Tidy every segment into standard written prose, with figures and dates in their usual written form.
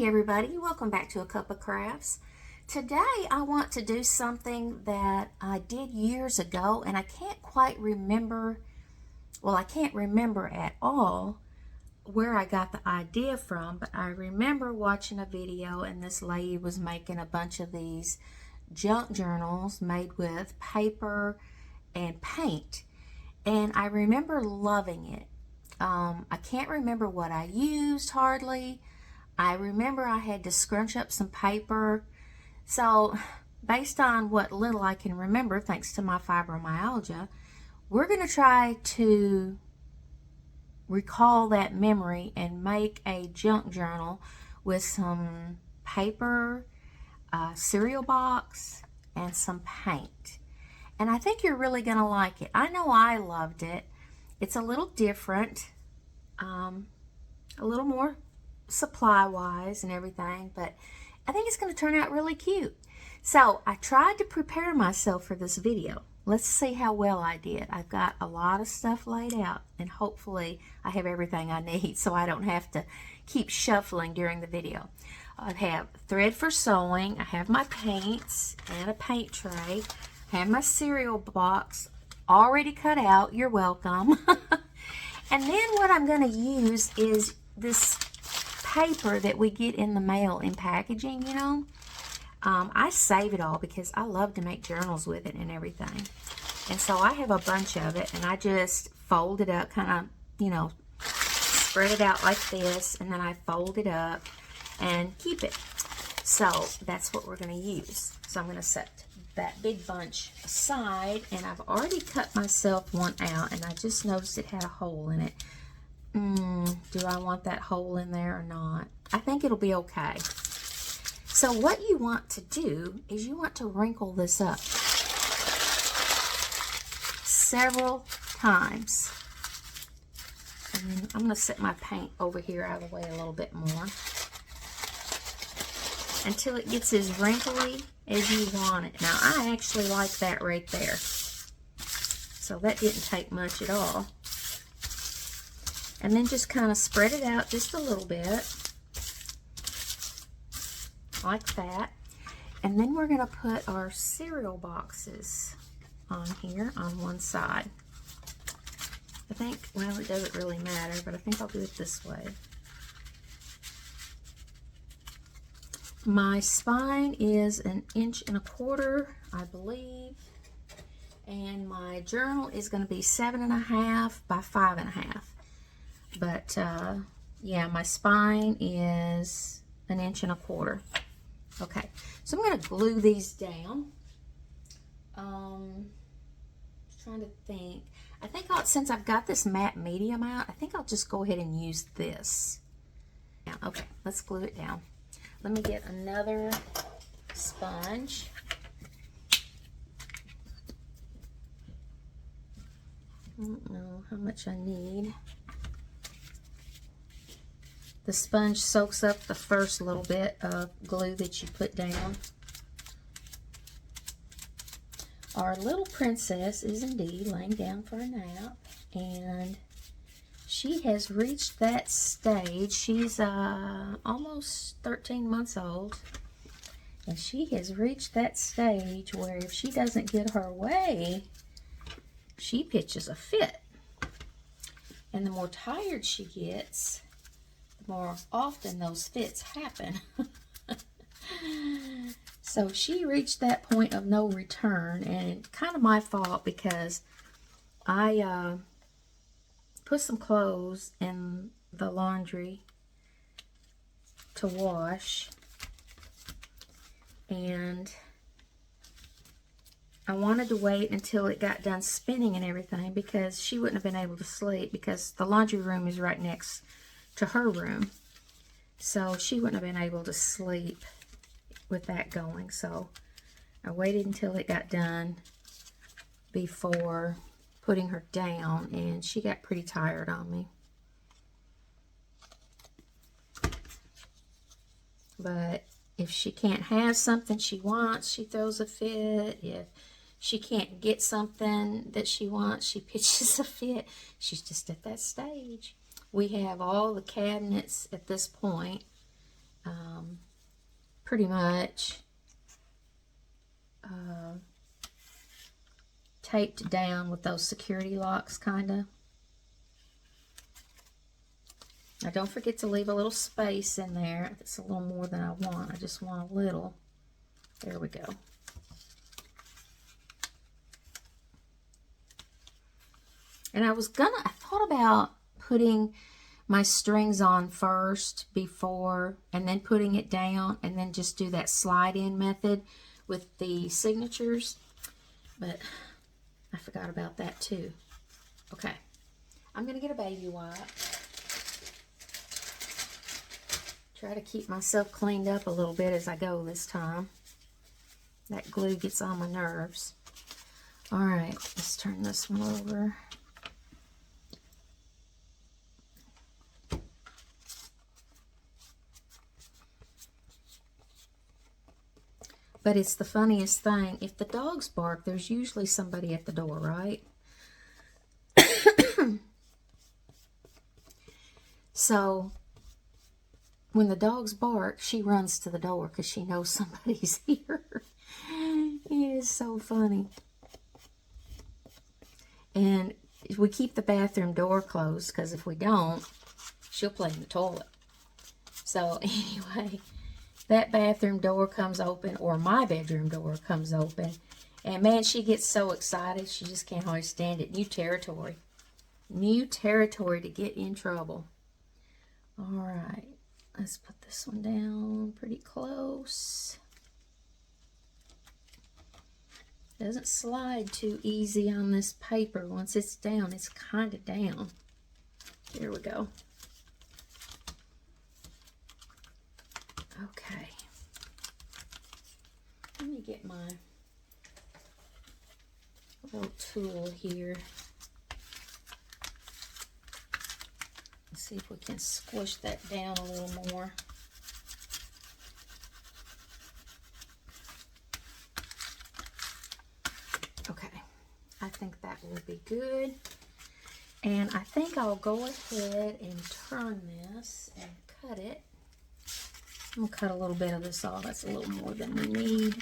Hey everybody, welcome back to A Cup of Crafts. Today I want to do something that I did years ago and I can't quite remember, well I can't remember at all where I got the idea from, but I remember watching a video and this lady was making a bunch of these junk journals made with paper and paint, and I remember loving it. I can't remember what I used hardly. I remember I had to scrunch up some paper. So based on what little I can remember, thanks to my fibromyalgia, we're going to try to recall that memory and make a junk journal with some paper, a cereal box, and some paint. And I think you're really going to like it. I know I loved it. It's a little different, a little more supply-wise and everything, but I think it's going to turn out really cute. So I tried to prepare myself for this video. Let's see how well I did. I've got a lot of stuff laid out, and hopefully I have everything I need so I don't have to keep shuffling during the video. I have thread for sewing, I have my paints and a paint tray, I have my cereal box already cut out, you're welcome. And then what I'm going to use is this paper that we get in the mail in packaging, you know. I save it all because I love to make journals with it and everything. And so I have a bunch of it, and I just fold it up, kind of, you know, spread it out like this, and then I fold it up and keep it. So that's what we're going to use. So I'm going to set that big bunch aside, and I've already cut myself one out, and I just noticed it had a hole in it. Do I want that hole in there or not? I think it'll be okay. So what you want to do is you want to wrinkle this up several times. And then I'm going to set my paint over here out of the way a little bit more until it gets as wrinkly as you want it. Now I actually like that right there. So that didn't take much at all. And then just kind of spread it out just a little bit, like that. And then we're going to put our cereal boxes on here on one side. I think, well, it doesn't really matter, but I think I'll do it this way. My spine is 1.25 inches, I believe. And my journal is going to be 7.5 by 5.5. But, yeah, my spine is 1.25 inches. Okay, so I'm going to glue these down. Trying to think. I think since I've got this matte medium out, I think I'll just go ahead and use this. Yeah, okay, let's glue it down. Let me get another sponge. I don't know how much I need. The sponge soaks up the first little bit of glue that you put down. Our little princess is indeed laying down for a nap, and she has reached that stage. She's almost 13 months old, and she has reached that stage where if she doesn't get her way, she pitches a fit. And the more tired she gets, the more often those fits happen. So she reached that point of no return, and kind of my fault because I put some clothes in the laundry to wash, and I wanted to wait until it got done spinning and everything because she wouldn't have been able to sleep because the laundry room is right next to her room. So she wouldn't have been able to sleep with that going. So I waited until it got done before putting her down, and she got pretty tired on me. But if she can't have something she wants, she throws a fit. If she can't get something that she wants, she pitches a fit. She's just at that stage. We have all the cabinets at this point pretty much taped down with those security locks, kind of. Now don't forget to leave a little space in there. It's a little more than I want. I just want a little. There we go. And I thought about putting my strings on first before, and then putting it down, and then just do that slide in method with the signatures. But I forgot about that too. Okay, I'm gonna get a baby wipe. Try to keep myself cleaned up a little bit as I go this time. That glue gets on my nerves. All right, let's turn this one over. But it's the funniest thing. If the dogs bark, there's usually somebody at the door, right? So when the dogs bark, she runs to the door because she knows somebody's here. It is so funny. And we keep the bathroom door closed because if we don't, she'll play in the toilet. So anyway, that bathroom door comes open, or my bedroom door comes open, and man, she gets so excited. She just can't hardly stand it. New territory. New territory to get in trouble. All right, let's put this one down pretty close. Doesn't slide too easy on this paper. Once it's down, it's kind of down. There we go. Okay. Let me get my little tool here. Let's see if we can squish that down a little more. Okay, I think that will be good. And I think I'll go ahead and turn this and cut it. I'm going to cut a little bit of this off. That's a little more than we need.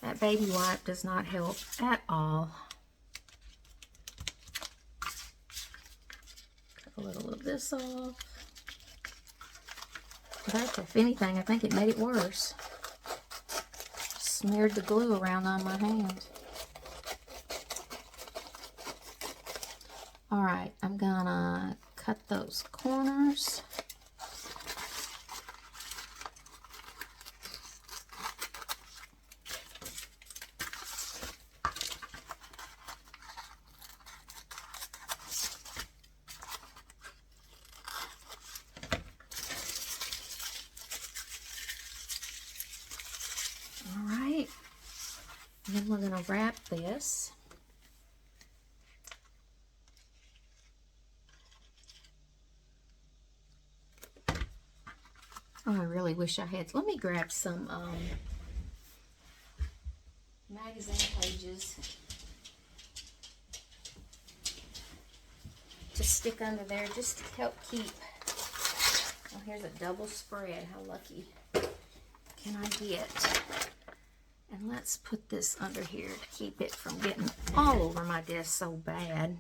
That baby wipe does not help at all. Cut a little of this off. In fact, if anything, I think it made it worse. Smeared the glue around on my hand. All right, I'm gonna cut those corners. And then we're going to wrap this. Oh, I really wish I had. Let me grab some magazine pages to stick under there just to help keep. Oh, here's a double spread. How lucky can I get? And let's put this under here to keep it from getting all over my desk so bad.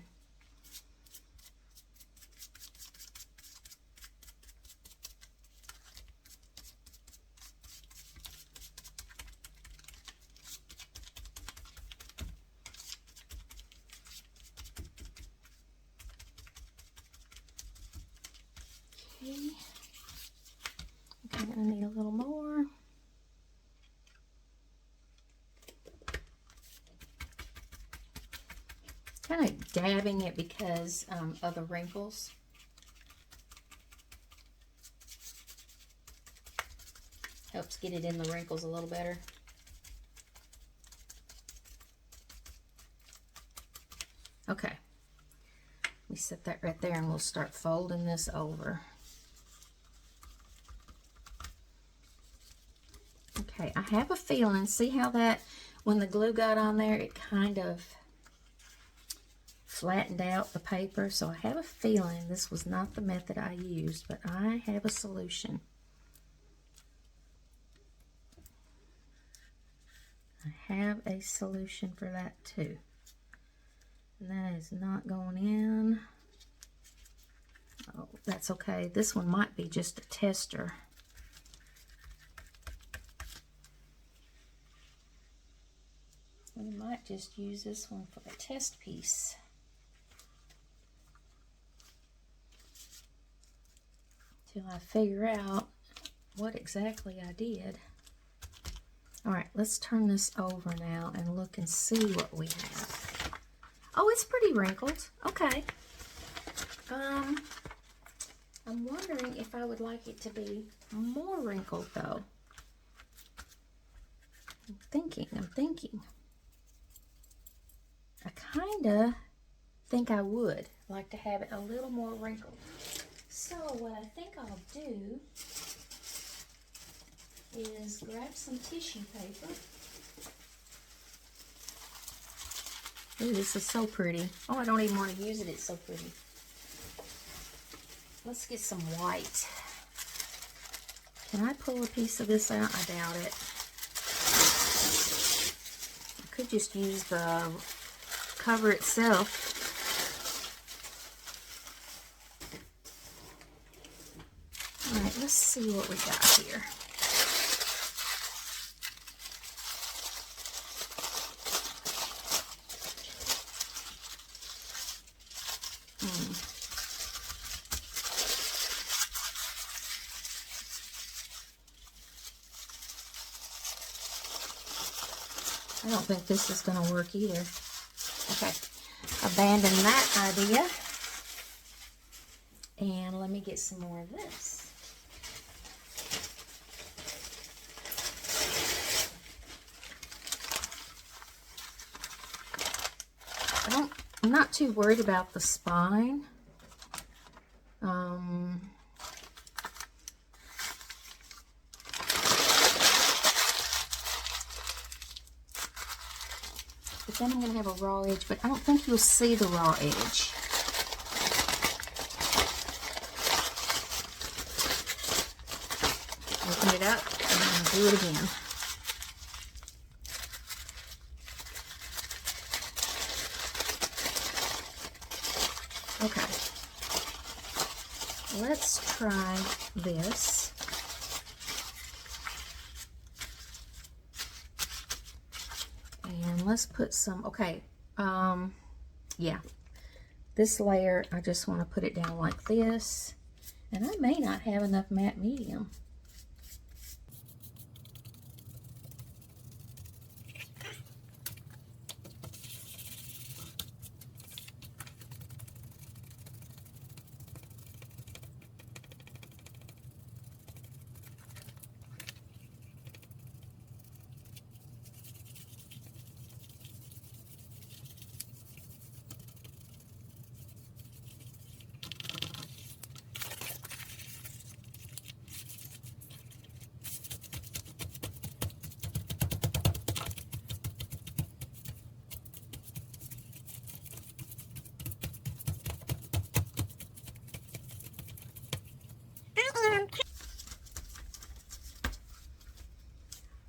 Okay. I'm going to need a little more. Kind of dabbing it because of the wrinkles. Helps get it in the wrinkles a little better. Okay. Let me set that right there and we'll start folding this over. Okay. Okay, I have a feeling, see how that, when the glue got on there, it kind of flattened out the paper. So I have a feeling this was not the method I used, but I have a solution. I have a solution for that too. And that is not going in. Oh, that's okay. This one might be just a tester. We might just use this one for the test piece. Till I figure out what exactly I did. All right, let's turn this over now and look and see what we have. Oh, it's pretty wrinkled. Okay. I'm wondering if I would like it to be more wrinkled though. I'm thinking. I kinda think I would like to have it a little more wrinkled. So what I think I'll do is grab some tissue paper. Ooh, this is so pretty. Oh, I don't even want to use it. It's so pretty. Let's get some white. Can I pull a piece of this out? I doubt it. I could just use the cover itself. All right, let's see what we got here. I don't think this is going to work either. Okay, abandon that idea. And let me get some more of this. I'm not too worried about the spine. But then I'm going to have a raw edge, but I don't think you'll see the raw edge. Open it up and do it again. Okay. Let's try this. And let's put some, okay, yeah. This layer, I just want to put it down like this. And I may not have enough matte medium.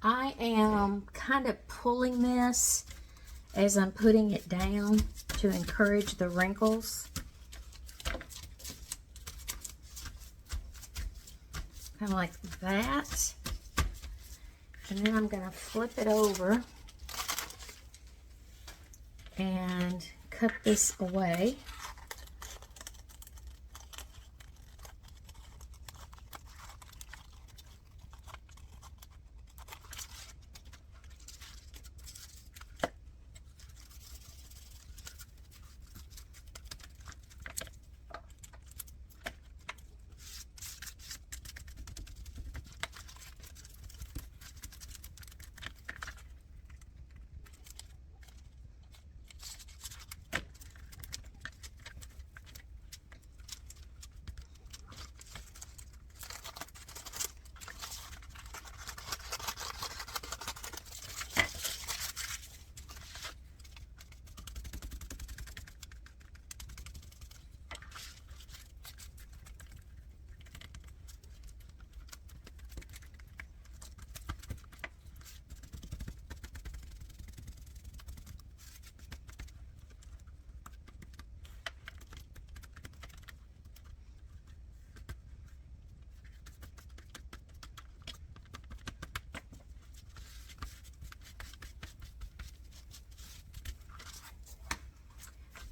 I am kind of pulling this as I'm putting it down to encourage the wrinkles. Kind of like that. And then I'm going to flip it over and cut this away.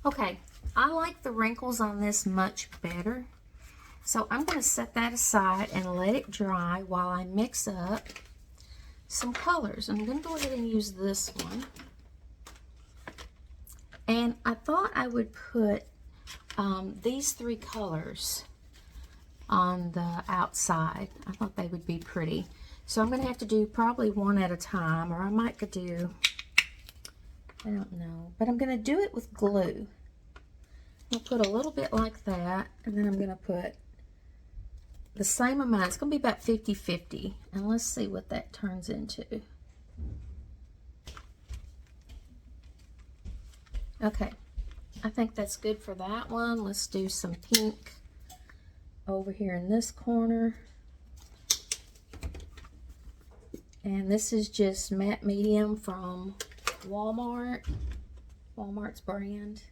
Okay, I like the wrinkles on this much better. So I'm going to set that aside and let it dry while I mix up some colors. I'm going to go ahead and use this one. And I thought I would put these three colors on the outside. I thought they would be pretty. So I'm going to have to do probably one at a time, or I might could do, I don't know, but I'm going to do it with glue. I'll put a little bit like that, and then I'm going to put the same amount. It's going to be about 50-50, and let's see what that turns into. Okay, I think that's good for that one. Let's do some pink over here in this corner. And this is just matte medium from Walmart's brand.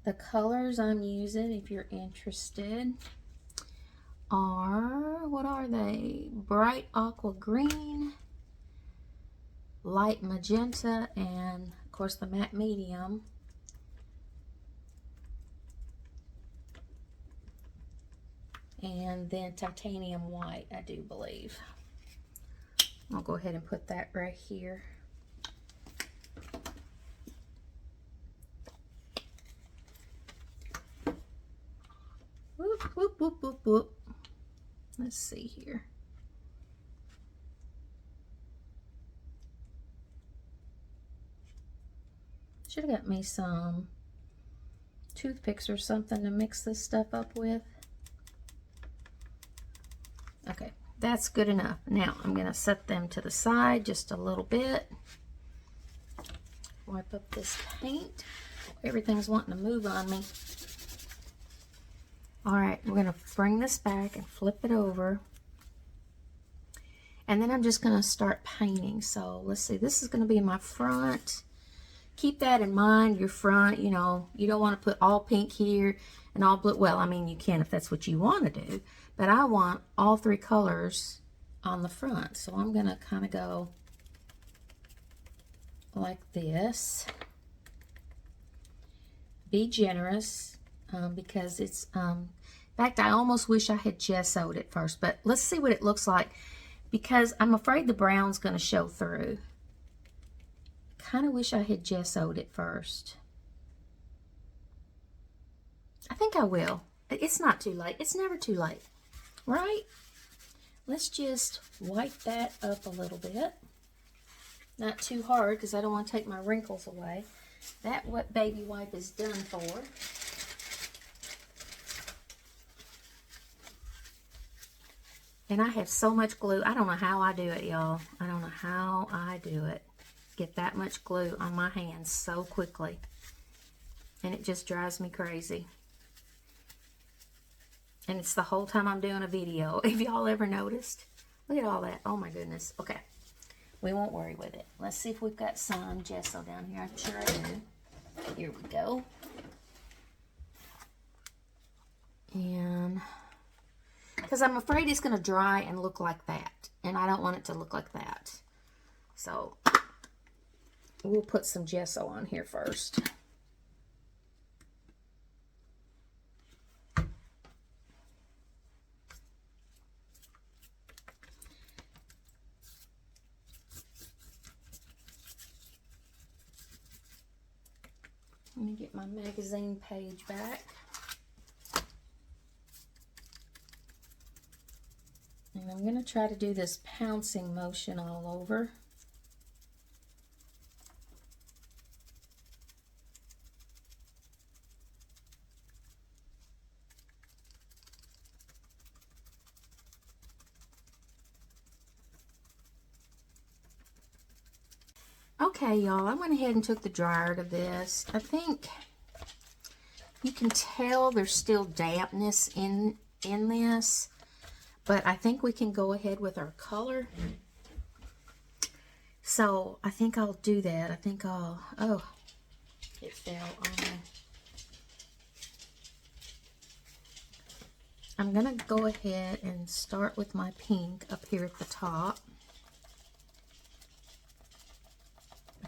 The colors I'm using, if you're interested, are, what are they? Bright aqua green, light magenta, and of course the matte medium. And then titanium white, I do believe. I'll go ahead and put that right here. Whoop, whoop, whoop, whoop, whoop. Let's see here. Should have got me some toothpicks or something to mix this stuff up with. Okay, that's good enough. Now I'm going to set them to the side just a little bit. Wipe up this paint. Everything's wanting to move on me. All right, we're going to bring this back and flip it over. And then I'm just going to start painting. So let's see, this is going to be my front. Keep that in mind, your front, you know, you don't want to put all pink here and all blue. Well, I mean, you can if that's what you want to do. But I want all three colors on the front. So I'm going to kind of go like this. Be generous because it's, in fact, I almost wish I had gessoed it first. But let's see what it looks like because I'm afraid the brown's going to show through. Kind of wish I had gessoed it first. I think I will. It's not too late. It's never too late, right? Let's just wipe that up a little bit. Not too hard because I don't want to take my wrinkles away. That what baby wipe is done for. And I have so much glue. I don't know how I do it, y'all. I don't know how I do it. Get that much glue on my hands so quickly. And it just drives me crazy. And it's the whole time I'm doing a video. Have y'all ever noticed? Look at all that. Oh my goodness. Okay. We won't worry with it. Let's see if we've got some gesso down here. I'm sure I do. Here we go. And because I'm afraid it's going to dry and look like that. And I don't want it to look like that. So we'll put some gesso on here first. Let me get my magazine page back. And I'm going to try to do this pouncing motion all over. Okay, y'all, I went ahead and took the dryer to this. I think you can tell there's still dampness in this, but I think we can go ahead with our color. So I think I'll do that. I think I'll, oh, it fell on me. I'm gonna go ahead and start with my pink up here at the top.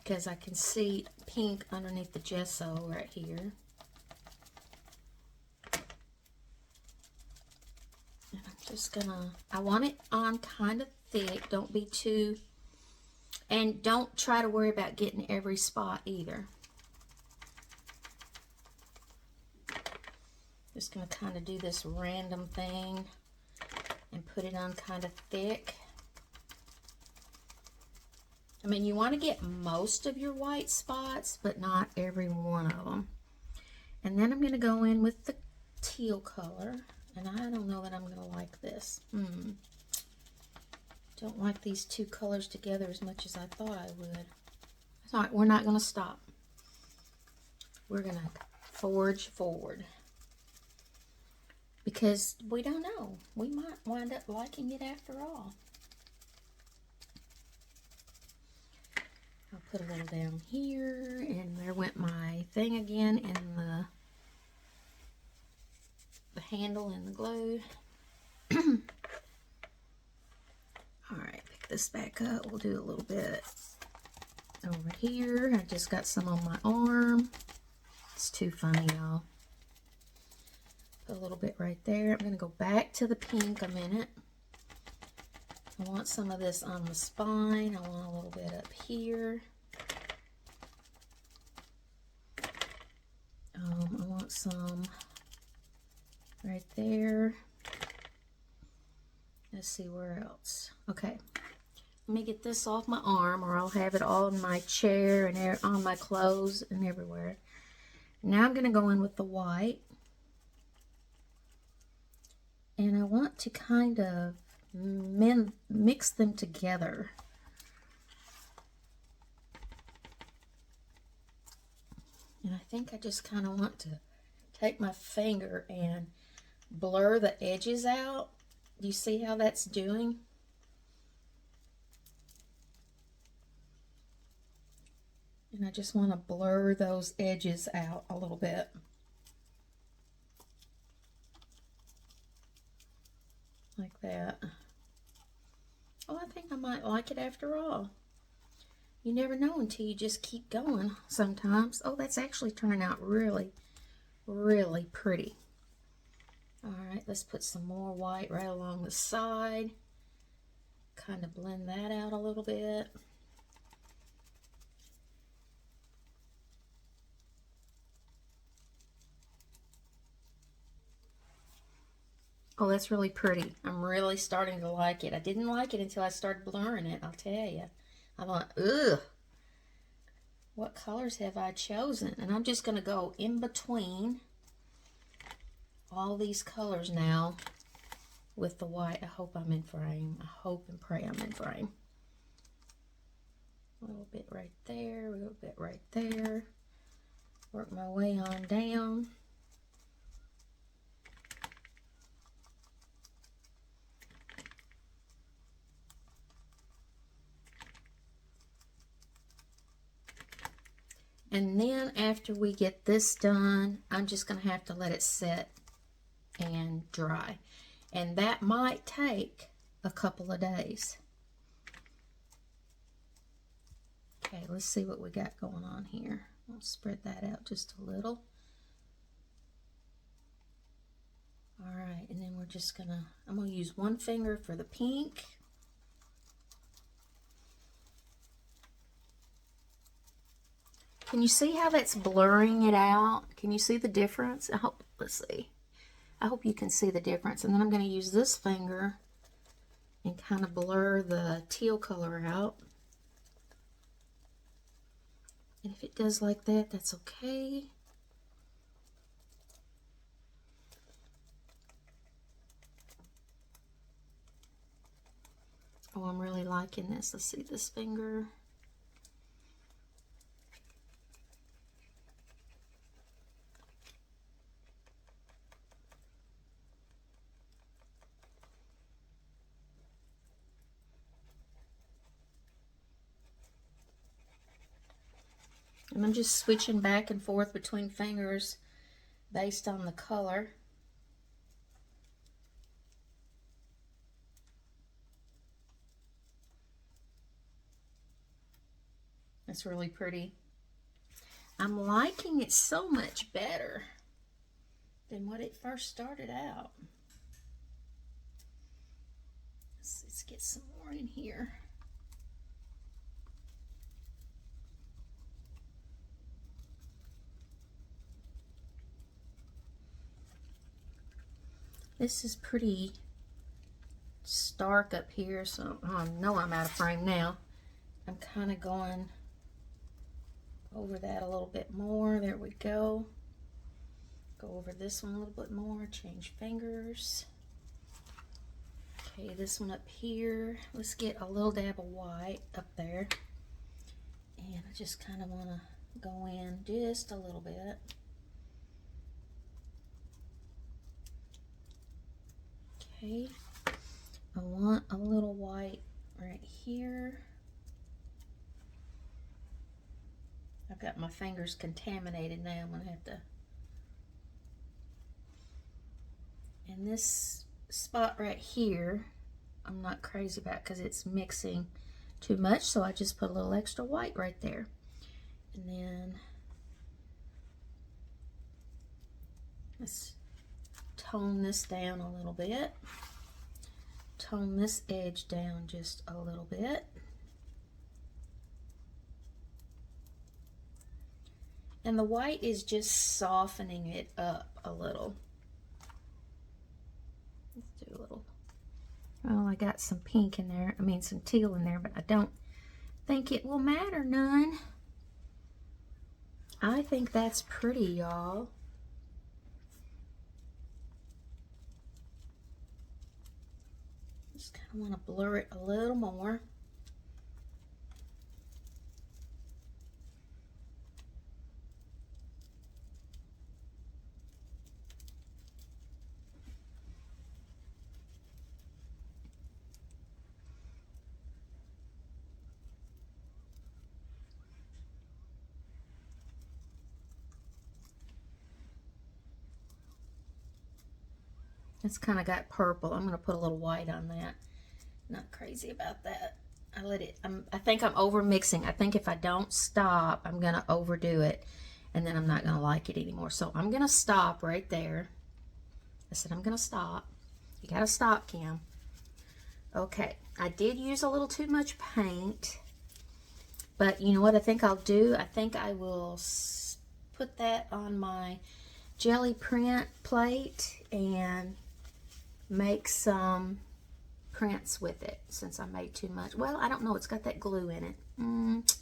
because I can see pink underneath the gesso right here. And I'm just gonna, I want it on kind of thick. Don't be too, and don't try to worry about getting every spot either. Just gonna kind of do this random thing and put it on kind of thick. I mean, you want to get most of your white spots, but not every one of them. And then I'm going to go in with the teal color. And I don't know that I'm going to like this. Don't like these two colors together as much as I thought I would. It's all right, we're not going to stop. We're going to forge forward. Because we don't know. We might wind up liking it after all. I'll put a little down here, and there went my thing again in the handle and the glue. Alright, pick this back up. We'll do a little bit over here. I just got some on my arm. It's too funny, y'all. Put a little bit right there. I'm going to go back to the pink a minute. I want some of this on the spine. I want a little bit up here. I want some right there. Let's see where else. Okay. Let me get this off my arm, or I'll have it all in my chair and on my clothes and everywhere. Now I'm going to go in with the white. And I want to kind of mix them together. And I think I just kind of want to take my finger and blur the edges out. Do you see how that's doing? And I just want to blur those edges out a little bit. Like that. Oh, I think I might like it after all. You never know until you just keep going sometimes. Oh, that's actually turning out really, really pretty. All right, let's put some more white right along the side. Kind of blend that out a little bit. Oh, that's really pretty. I'm really starting to like it. I didn't like it until I started blurring it, I'll tell you. I thought, ugh, what colors have I chosen? And I'm just going to go in between all these colors now with the white. I hope I'm in frame. I hope and pray I'm in frame. A little bit right there, a little bit right there. Work my way on down. And then after we get this done, I'm just going to have to let it set and dry. And that might take a couple of days. Okay, let's see what we got going on here. I'll spread that out just a little. All right, and then we're just gonna, I'm gonna use one finger for the pink. Can you see how that's blurring it out? Can you see the difference? I hope, let's see. I hope you can see the difference. And then I'm going to use this finger and kind of blur the teal color out. And if it does like that, that's okay. Oh, I'm really liking this. Let's see this finger. And I'm just switching back and forth between fingers based on the color. It's really pretty. I'm liking it so much better than what it first started out. Let's get some more in here. This is pretty stark up here, so I know I'm out of frame now. I'm kind of going over that a little bit more. There we go. Go over this one a little bit more, change fingers. Okay, this one up here. Let's get a little dab of white up there. And I just kind of want to go in just a little bit. Okay, I want a little white right here. I've got my fingers contaminated now. I'm going to have to... And this spot right here, I'm not crazy about because it's mixing too much, so I just put a little extra white right there. And then let's tone this down a little bit. Tone this edge down just a little bit. And the white is just softening it up a little. Let's do a little. Well, I got some pink in there. I mean, some teal in there, but I don't think it will matter none. I think that's pretty, y'all. Just kind of want to blur it a little more. It's kind of got purple. I'm going to put a little white on that. Not crazy about that. I think I'm over mixing. I think if I don't stop, I'm going to overdo it. And then I'm not going to like it anymore. So I'm going to stop right there. I said I'm going to stop. You got to stop, Kim. Okay. I did use a little too much paint. But you know what I think I'll do? I think I will put that on my jelly print plate and make some prints with it since I made too much. Well, I don't know. It's got that glue in it.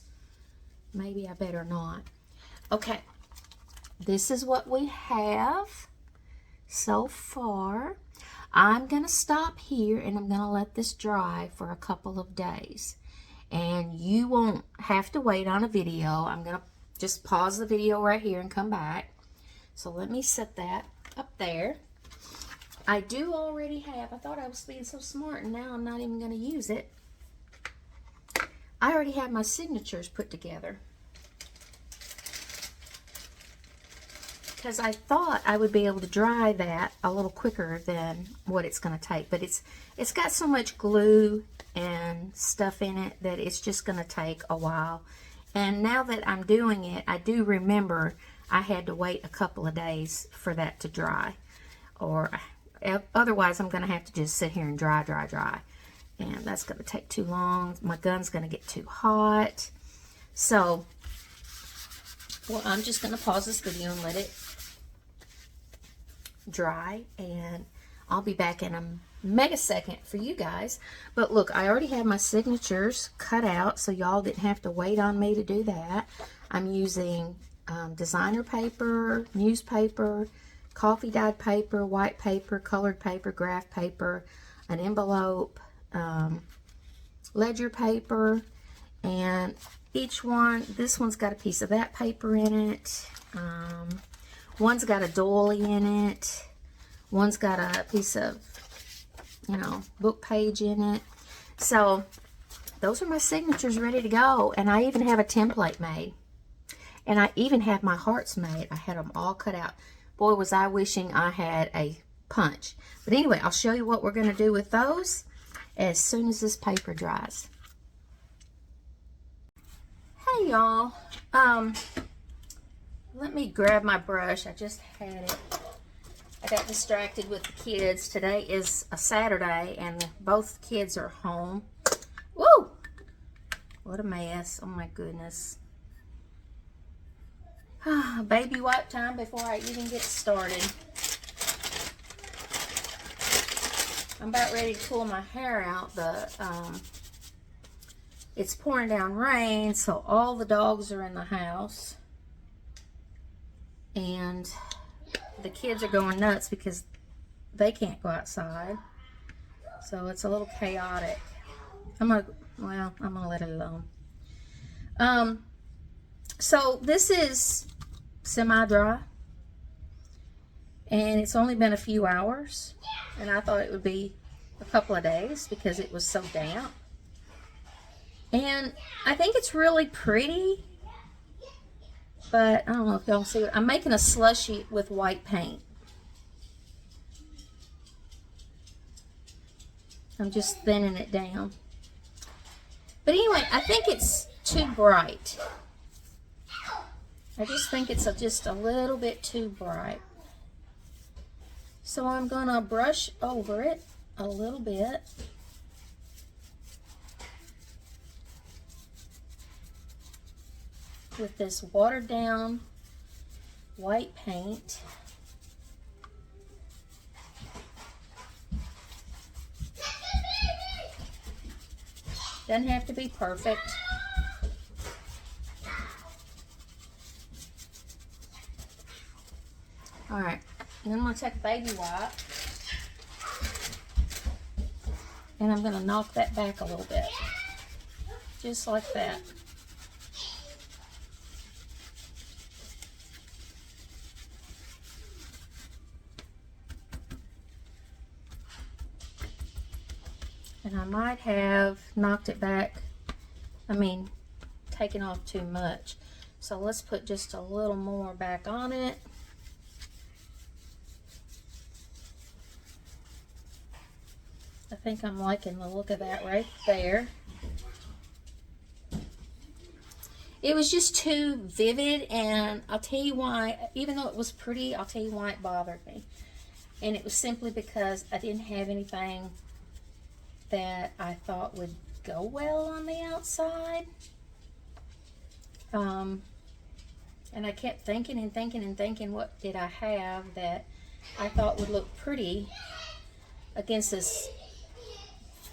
Maybe I better not. Okay. This is what we have so far. I'm going to stop here and I'm going to let this dry for a couple of days. And you won't have to wait on a video. I'm going to just pause the video right here and come back. So let me set that up there. I do already have, I thought I was being so smart and now I'm not even going to use it. I already have my signatures put together. Because I thought I would be able to dry that a little quicker than what it's going to take. But it's got so much glue and stuff in it that it's just going to take a while. And now that I'm doing it, I do remember I had to wait a couple of days for that to dry. Or otherwise I'm going to have to just sit here and dry. And that's going to take too long. My gun's going to get too hot. So, well, I'm just going to pause this video and let it dry. And I'll be back in a mega second for you guys. But look, I already have my signatures cut out, so y'all didn't have to wait on me to do that. I'm using designer paper, newspaper, coffee dyed paper, white paper, colored paper, graph paper, an envelope, ledger paper, and each one, this one's got a piece of that paper in it, one's got a doily in it, one's got a piece of, you know, book page in it. So those are my signatures ready to go, and I even have a template made, and I even have my hearts made. I had them all cut out. Boy, was I wishing I had a punch. But anyway, I'll show you what we're going to do with those as soon as this paper dries. Hey y'all, let me grab my brush. I just had it. I got distracted with the kids. Today is a Saturday and both kids are home. Woo! What a mess. Oh my goodness. Baby wipe time before I even get started. I'm about ready to pull my hair out. It's pouring down rain, so all the dogs are in the house. And the kids are going nuts because they can't go outside. So it's a little chaotic. I'm gonna let it alone. So this is semi-dry. And it's only been a few hours. And I thought it would be a couple of days because it was so damp. And I think it's really pretty, but I don't know if y'all see it. I'm making a slushy with white paint. I'm just thinning it down. But anyway, I think it's too bright. I just think it's just a little bit too bright. So I'm gonna brush over it a little bit. With this watered down white paint. Doesn't have to be perfect. All right, and I'm gonna take a baby wipe and I'm gonna knock that back a little bit, just like that. And I might have knocked it back, taken off too much. So let's put just a little more back on it. I think I'm liking the look of that right there. It was just too vivid, and I'll tell you why. Even though it was pretty, I'll tell you why it bothered me. And it was simply because I didn't have anything that I thought would go well on the outside. And I kept thinking and thinking and thinking, what did I have that I thought would look pretty against this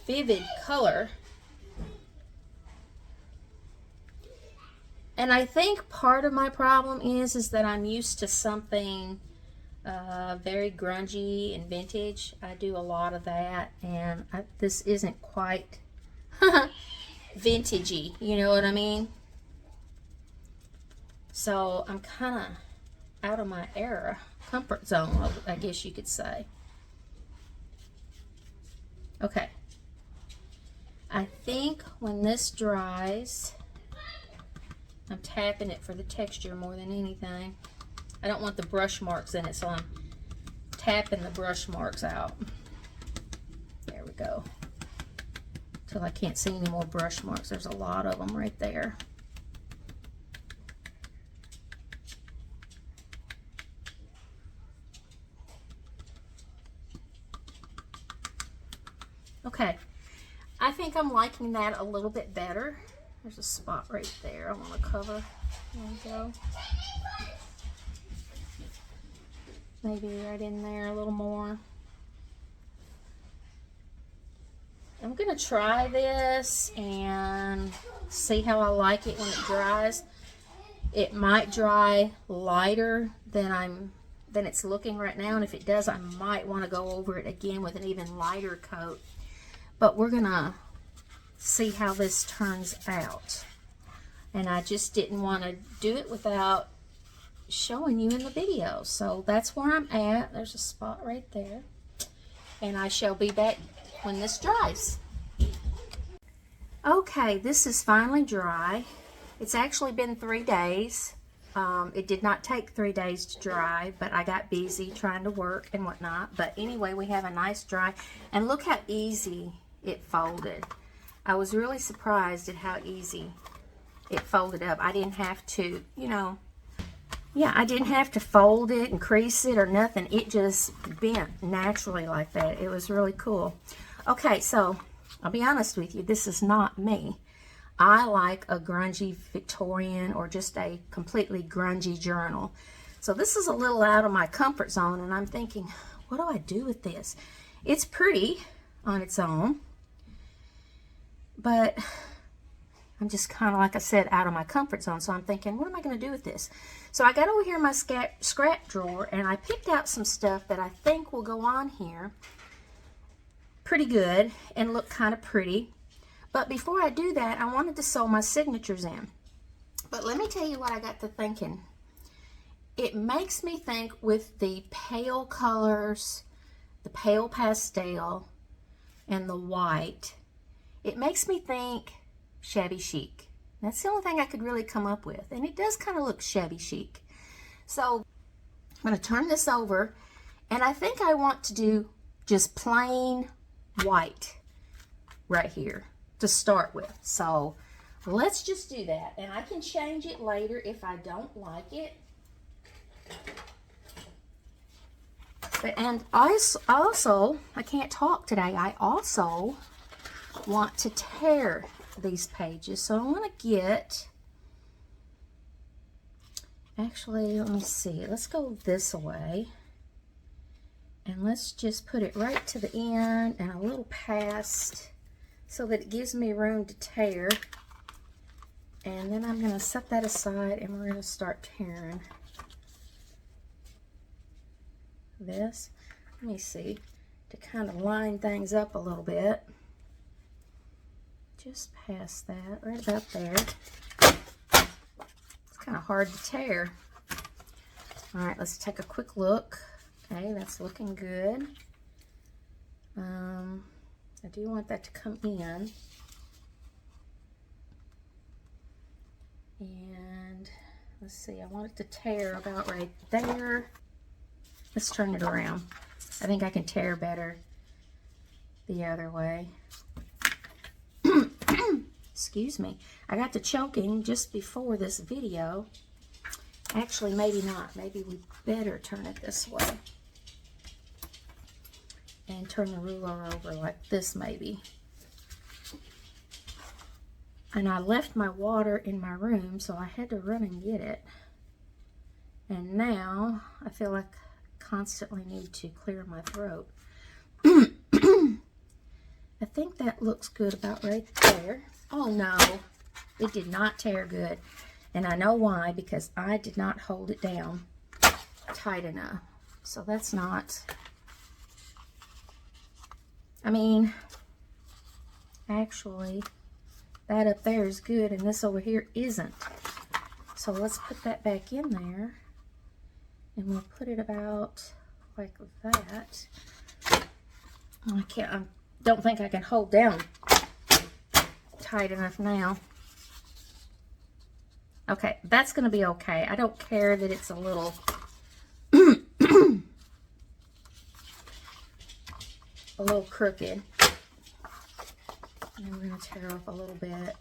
vivid color? And I think part of my problem is that I'm used to something very grungy and vintage. I do a lot of that, and this isn't quite vintagey, you know what I mean? So I'm kind of out of my comfort zone, I guess you could say. Okay. I think when this dries, I'm tapping it for the texture more than anything. I don't want the brush marks in it, so I'm tapping the brush marks out. There we go. Till I can't see any more brush marks. There's a lot of them right there. Okay, I think I'm liking that a little bit better. There's a spot right there I want to cover. There we go. Maybe right in there a little more. I'm going to try this and see how I like it when it dries. It might dry lighter than it's looking right now, and if it does, I might want to go over it again with an even lighter coat. But we're going to see how this turns out. And I just didn't want to do it without showing you in the video. So that's where I'm at. There's a spot right there. And I shall be back when this dries. Okay, this is finally dry. It's actually been 3 days. It did not take 3 days to dry, but I got busy trying to work and whatnot. But anyway, we have a nice dry. And look how easy it folded. I was really surprised at how easy it folded up. I didn't have to, you know, yeah, I didn't have to fold it and crease it or nothing. It just bent naturally like that. It was really cool. Okay, so I'll be honest with you, this is not me. I like a grungy Victorian or just a completely grungy journal. So this is a little out of my comfort zone, and I'm thinking, what do I do with this? It's pretty on its own, but I'm just kind of, like I said, out of my comfort zone. So I'm thinking, what am I going to do with this? So I got over here in my scrap drawer, and I picked out some stuff that I think will go on here pretty good and look kind of pretty. But before I do that, I wanted to sew my signatures in. But let me tell you what I got to thinking. It makes me think with the pale colors, the pale pastel, and the white, it makes me think shabby chic. That's the only thing I could really come up with. And it does kind of look shabby chic. So I'm going to turn this over, and I think I want to do just plain white right here to start with. So let's just do that, and I can change it later if I don't like it. And also, I can't talk today. I also want to tear these pages. So I want to get, actually, let me see. Let's go this way. And let's just put it right to the end and a little past so that it gives me room to tear. And then I'm going to set that aside, and we're going to start tearing this. Let me see, to kind of line things up a little bit. Just past that, right about there. It's kind of hard to tear. All right, let's take a quick look. Okay, that's looking good. I do want that to come in. And let's see, I want it to tear about right there. Let's turn it around. I think I can tear better the other way. Excuse me. I got to choking just before this video. Actually, maybe not. Maybe we better turn it this way. And turn the ruler over like this maybe. And I left my water in my room, so I had to run and get it. And now I feel like I constantly need to clear my throat. I think that looks good about right there. Oh no, it did not tear good. And I know why, because I did not hold it down tight enough. So that's not, I mean, actually, that up there is good, and this over here isn't. So let's put that back in there, and we'll put it about like that. I don't think I can hold down tight enough now. Okay, that's going to be okay. I don't care that it's a little a little crooked. And we're going to tear off a little bit.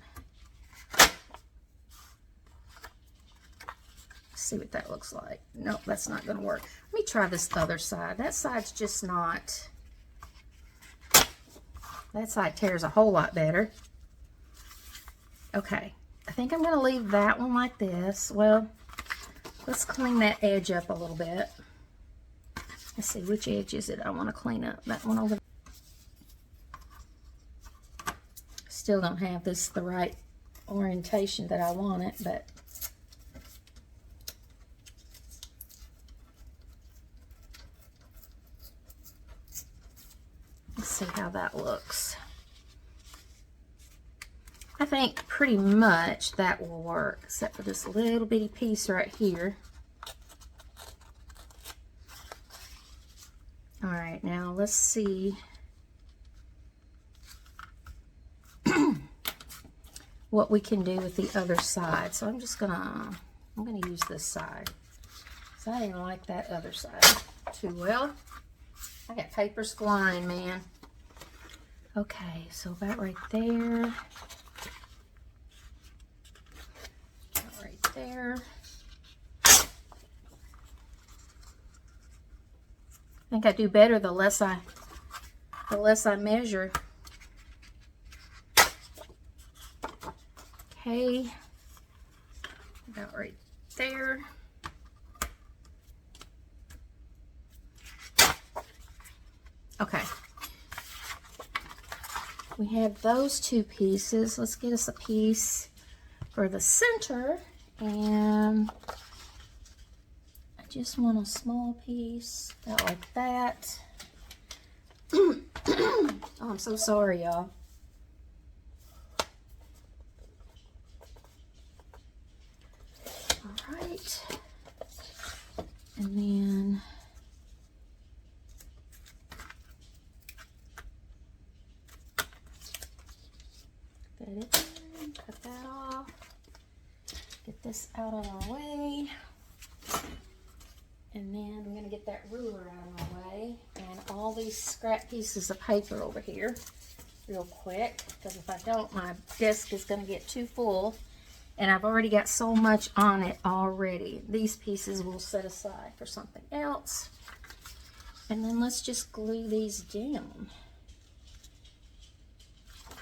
See what that looks like. Nope, that's not going to work. Let me try this other side. That side's just not, that side tears a whole lot better. Okay, I think I'm going to leave that one like this. Well, let's clean that edge up a little bit. Let's see, which edge is it I want to clean up? That one over there. Still don't have this the right orientation that I want it, but let's see how that looks. I think pretty much that will work, except for this little bitty piece right here. All right, now let's see what we can do with the other side. So I'm gonna use this side. So I didn't like that other side too well. I got papers flying, man. Okay, so about right there. there. I think I do better the less I measure. Okay, about right there. Okay. We have those two pieces. Let's get us a piece for the center, and I just want a small piece about like that. Oh, I'm so sorry, y'all. All right, and then cut that off, get this out of our way, and then I'm going to get that ruler out of my way and all these scrap pieces of paper over here real quick, because if I don't, my desk is going to get too full, and I've already got so much on it already. These pieces we'll set aside for something else, and then let's just glue these down.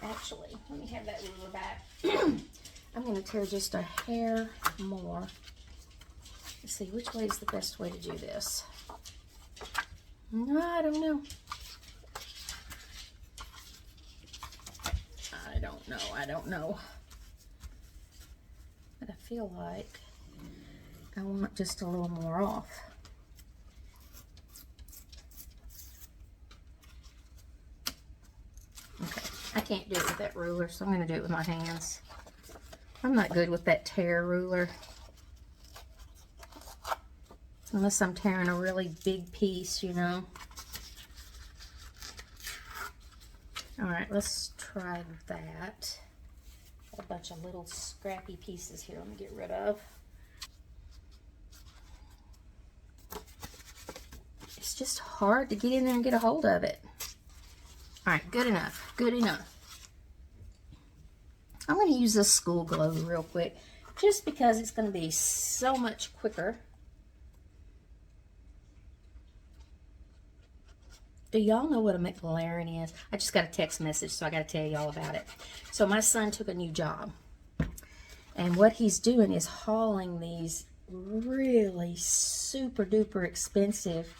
Actually, let me have that ruler back. I'm going to tear just a hair more. Let's see, which way is the best way to do this? I don't know. I don't know. But I feel like I want just a little more off. Okay, I can't do it with that ruler, so I'm going to do it with my hands. I'm not good with that tear ruler. Unless I'm tearing a really big piece, you know. Alright, let's try that. A bunch of little scrappy pieces here. Let me get rid of. It's just hard to get in there and get a hold of it. Alright, good enough. Good enough. I'm going to use this school glue real quick, just because it's going to be so much quicker. Do y'all know what a McLaren is? I just got a text message, so I got to tell y'all about it. So my son took a new job, and what he's doing is hauling these really super duper expensive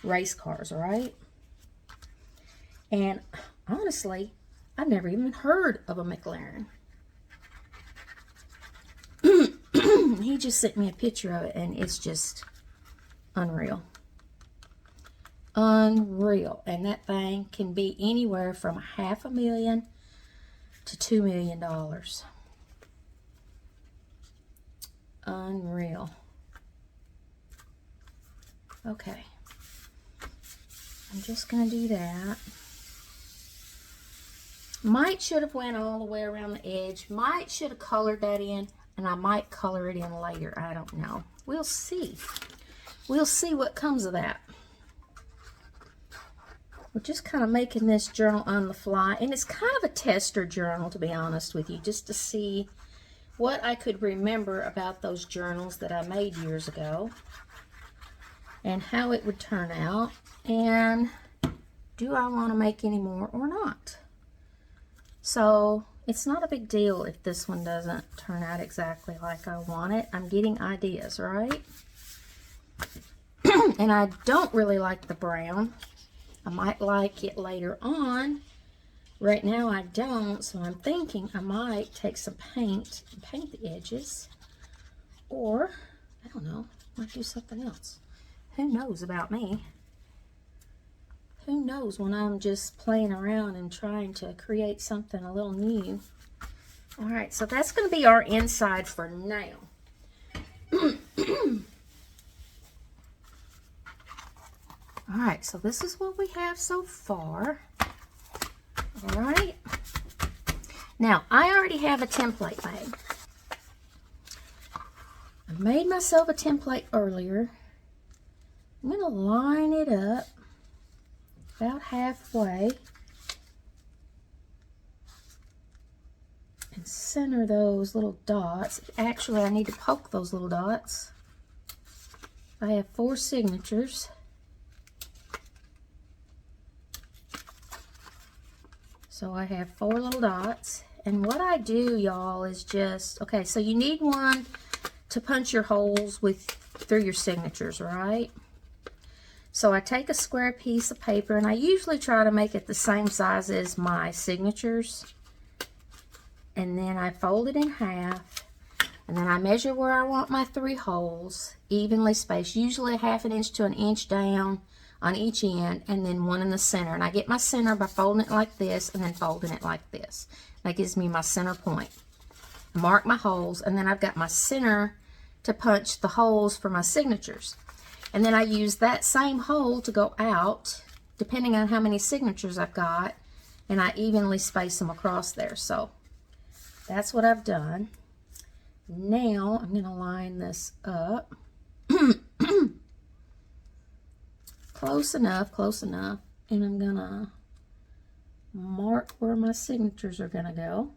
race cars, right? And honestly, I've never even heard of a McLaren. He just sent me a picture of it, and it's just unreal. Unreal. And that thing can be anywhere from $500,000 to $2 million. Unreal. Okay, I'm just gonna do that. Might should have went all the way around the edge. Might should have colored that in, and I might color it in later. I don't know. We'll see. We'll see what comes of that. We're just kind of making this journal on the fly, and it's kind of a tester journal, to be honest with you, just to see what I could remember about those journals that I made years ago and how it would turn out, and do I want to make any more or not. So it's not a big deal if this one doesn't turn out exactly like I want it. I'm getting ideas, right? And I don't really like the brown. I might like it later on. Right now I don't, so I'm thinking I might take some paint and paint the edges. Or, I don't know, might do something else. Who knows about me? Who knows when I'm just playing around and trying to create something a little new. Alright, so that's going to be our inside for now. Alright, so this is what we have so far. Alright. Now, I already have a template made. I made myself a template earlier. I'm going to line it up about halfway. and center those little dots. Actually, I need to poke those little dots. I have 4 signatures. So I have 4 little dots. And what I do, y'all, is just, okay, so you need one to punch your holes with through your signatures, right? So I take a square piece of paper, and I usually try to make it the same size as my signatures. And then I fold it in half, and then I measure where I want my 3 holes, evenly spaced, usually 1/2 inch to 1 inch down on each end, and then 1 in the center. And I get my center by folding it like this and then folding it like this. That gives me my center point. Mark my holes, and then I've got my center to punch the holes for my signatures. And then I use that same hole to go out, depending on how many signatures I've got, and I evenly space them across there. So that's what I've done. Now I'm going to line this up. Close enough, and I'm going to mark where my signatures are going to go.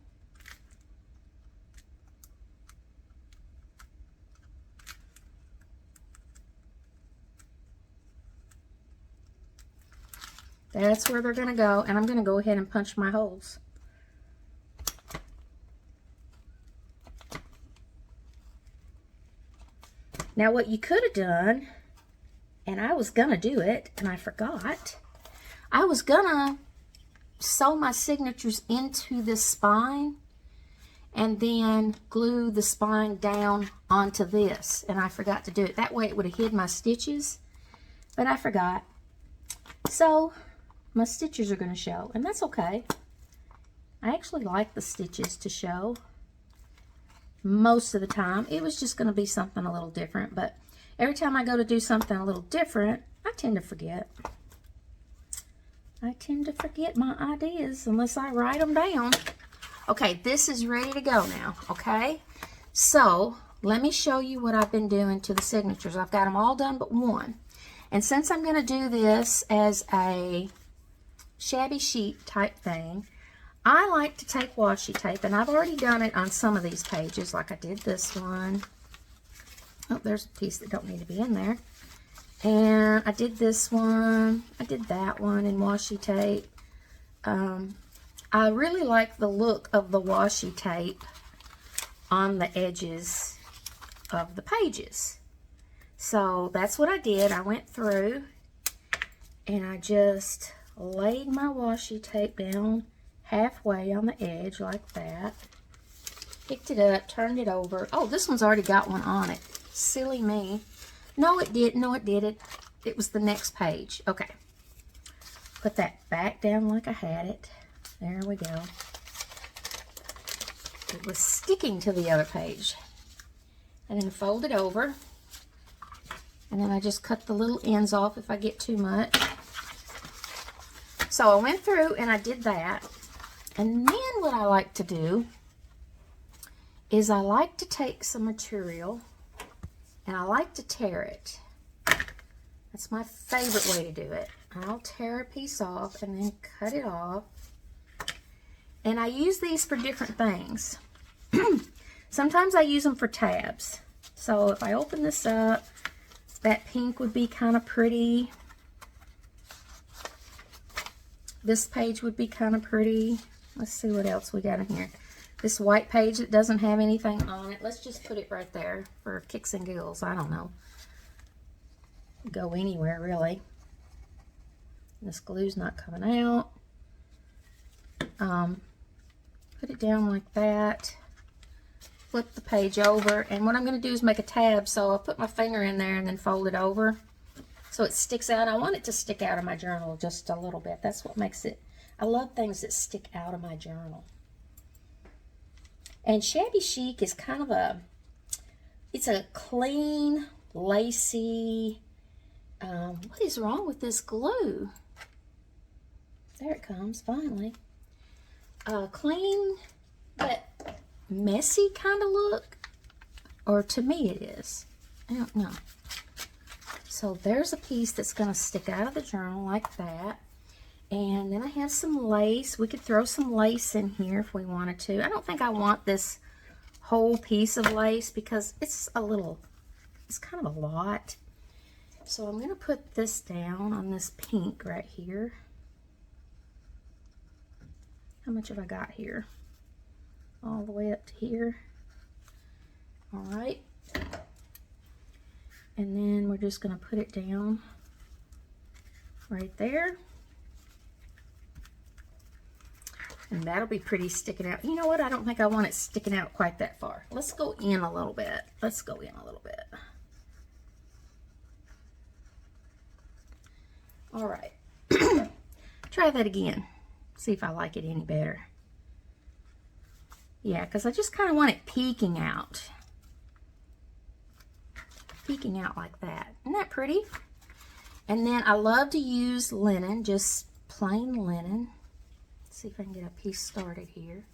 That's where they're going to go, and I'm going to go ahead and punch my holes. Now what you could have done, and I was going to do it, and I forgot, I was going to sew my signatures into this spine and then glue the spine down onto this, and I forgot to do it. That way it would have hid my stitches, but I forgot. So my stitches are going to show, and that's okay. I actually like the stitches to show most of the time. It was just going to be something a little different, but every time I go to do something a little different, I tend to forget. I tend to forget my ideas unless I write them down. Okay, this is ready to go now, okay? So let me show you what I've been doing to the signatures. I've got them all done but one. And since I'm going to do this as a shabby chic type thing, I like to take washi tape, and I've already done it on some of these pages, like I did this one. Oh, there's a piece that don't need to be in there. And I did this one. I did that one in washi tape. I really like the look of the washi tape on the edges of the pages. So that's what I did. I went through and I just laid my washi tape down halfway on the edge like that. Picked it up, turned it over. Oh, this one's already got one on it. Silly me. No, it didn't. No, it didn't. It was the next page. Okay. Put that back down like I had it. There we go. It was sticking to the other page. And then fold it over. And then I just cut the little ends off if I get too much. So I went through and I did that. And then what I like to do is I like to take some material and I like to tear it. That's my favorite way to do it. I'll tear a piece off and then cut it off. And I use these for different things. Sometimes I use them for tabs. So if I open this up, that pink would be kind of pretty. This page would be kind of pretty. Let's see what else we got in here. This white page that doesn't have anything on it. Let's just put it right there for kicks and giggles. I don't know. Go anywhere, really. This glue's not coming out. Put it down like that. Flip the page over. And what I'm going to do is make a tab. So I'll put my finger in there and then fold it over. So it sticks out. I want it to stick out of my journal just a little bit. That's what makes it. I love things that stick out of my journal. And shabby chic is kind of a, it's a clean, lacy, what is wrong with this glue? There it comes, finally. Clean, but messy kind of look. Or to me it is. I don't know. So there's a piece that's going to stick out of the journal like that. And then I have some lace. We could throw some lace in here if we wanted to. I don't think I want this whole piece of lace because it's kind of a lot. So I'm going to put this down on this pink right here. How much have I got here? All the way up to here. All right. And then we're just going to put it down right there. And that'll be pretty sticking out. You know what? I don't think I want it sticking out quite that far. Let's go in a little bit. Let's go in a little bit. All right. Try that again. See if I like it any better. Yeah, because I just kind of want it peeking out. Peeking out like that. Isn't that pretty? And then I love to use linen, just plain linen. Let's see if I can get a piece started here.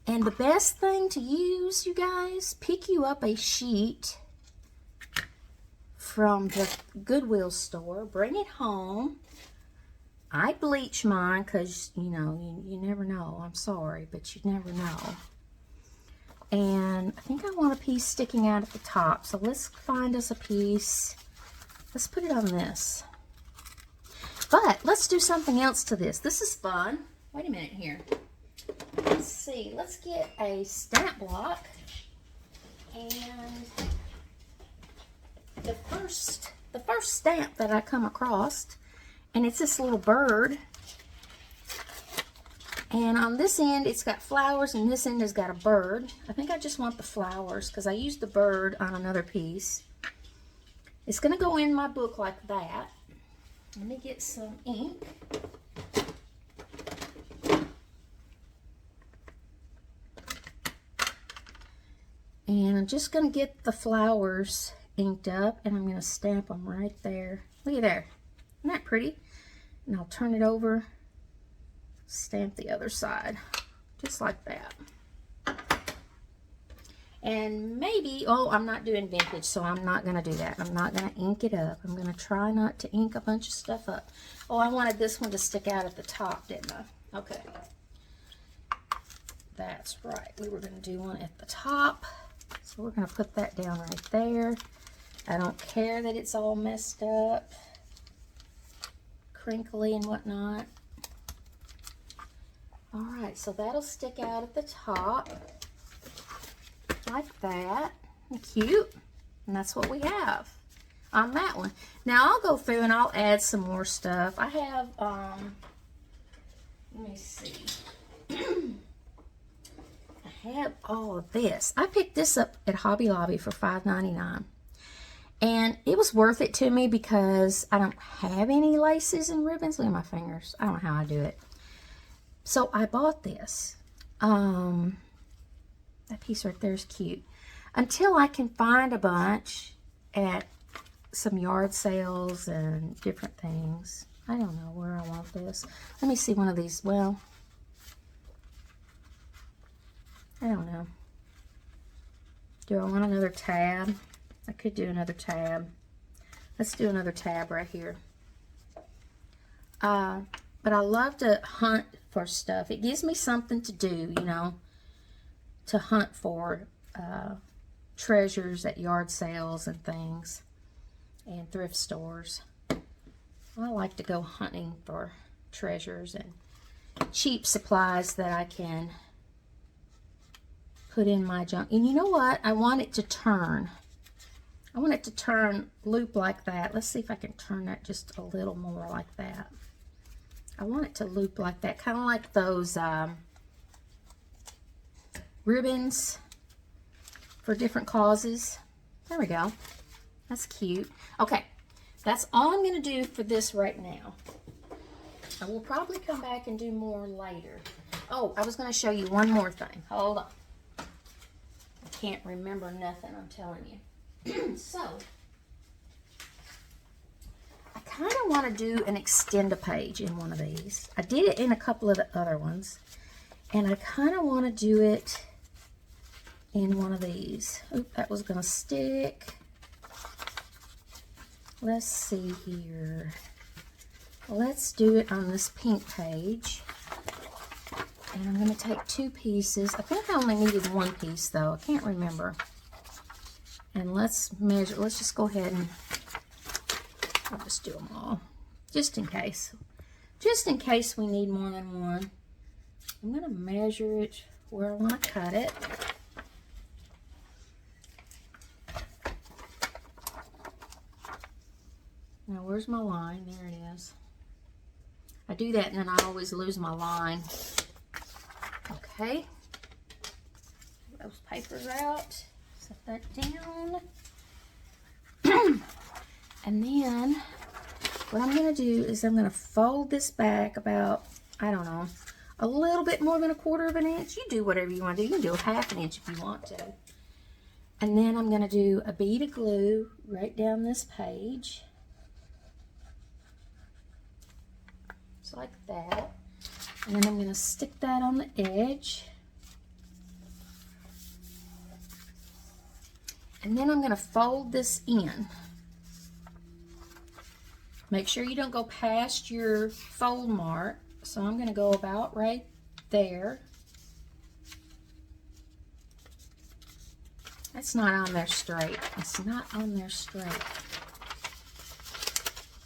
And the best thing to use, you guys, pick you up a sheet from the Goodwill store, bring it home. I bleach mine because, you know, you never know. I'm sorry, but you never know. And I think I want a piece sticking out at the top. So let's find us a piece. Let's put it on this. But let's do something else to this. This is fun. Wait a minute here. Let's see. Let's get a stamp block. And the first stamp that I come across, and it's this little bird. And on this end, it's got flowers, and this end has got a bird. I think I just want the flowers because I used the bird on another piece. It's going to go in my book like that. Let me get some ink. And I'm just going to get the flowers inked up, and I'm going to stamp them right there. Look at there. Isn't that pretty? And I'll turn it over, stamp the other side, just like that. And maybe, oh, I'm not doing vintage, so I'm not going to do that. I'm not going to ink it up. I'm going to try not to ink a bunch of stuff up. Oh, I wanted this one to stick out at the top, didn't I? Okay. That's right. We were going to do one at the top. So we're going to put that down right there. I don't care that it's all messed up, crinkly and whatnot. All right, so that'll stick out at the top like that. Cute. And that's what we have on that one. Now I'll go through and I'll add some more stuff. I have, let me see. I have all of this. I picked this up at Hobby Lobby for $5.99. And it was worth it to me because I don't have any laces and ribbons. Look at my fingers. I don't know how I do it. So I bought this. That piece right there is cute. Until I can find a bunch at some yard sales and different things. I don't know where I want this. Let me see one of these. Well, I don't know. Do I want another tab? I could do another tab. Let's do another tab right here. But I love to hunt for stuff. It gives me something to do, you know, to hunt for treasures at yard sales and things and thrift stores. I like to go hunting for treasures and cheap supplies that I can put in my junk. And you know what? I want it to turn. I want it to turn loop like that. Let's see if I can turn that just a little more like that. I want it to loop like that, kind of like those ribbons for different causes. There we go. That's cute. Okay, that's all I'm going to do for this right now. I will probably come back and do more later. Oh, I was going to show you one more thing. Hold on. I can't remember nothing, I'm telling you. So, I kind of want to do an extend a page in one of these. I did it in a couple of the other ones. And I kind of want to do it in one of these. Oop, that was going to stick. let's see here. Let's do it on this pink page. And I'm going to take 2 pieces. I think I only needed 1 piece though. I can't remember. And let's measure. Let's just go ahead and I'll just do them all. Just in case. Just in case we need more than one. I'm going to measure it where I want to cut it. Now where's my line? There it is. I do that and then I always lose my line. Okay. Get those papers out. Set that down. And then what I'm going to do is I'm going to fold this back about, I don't know, a little bit more than 1/4 of an inch. You do whatever you want to do. You can do 1/2 inch if you want to. And then I'm going to do a bead of glue right down this page. Just like that. And then I'm going to stick that on the edge. And then I'm going to fold this in. Make sure you don't go past your fold mark. So I'm going to go about right there. That's not on there straight. It's not on there straight.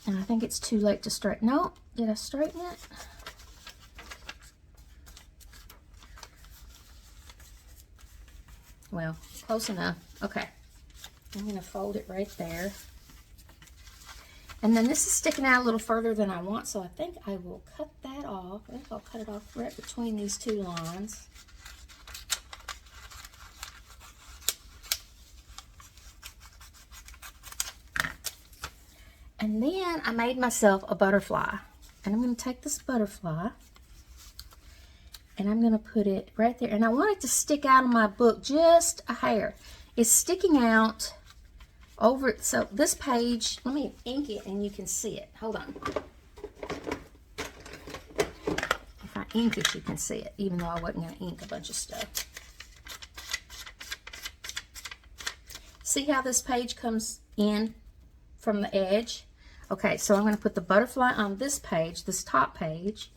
And I think it's too late to straighten. No, did I straighten it? Well, close enough. Okay. I'm going to fold it right there. And then this is sticking out a little further than I want, so I think I will cut that off. I think I'll cut it off right between these 2 lines. And then I made myself a butterfly. And I'm going to take this butterfly and I'm going to put it right there. And I want it to stick out of my book just a hair. It's sticking out over it. So this page, let me ink it and you can see it. Hold on. If I ink it, you can see it, even though I wasn't going to ink a bunch of stuff. See how this page comes in from the edge? Okay, so I'm going to put the butterfly on this page, this top page,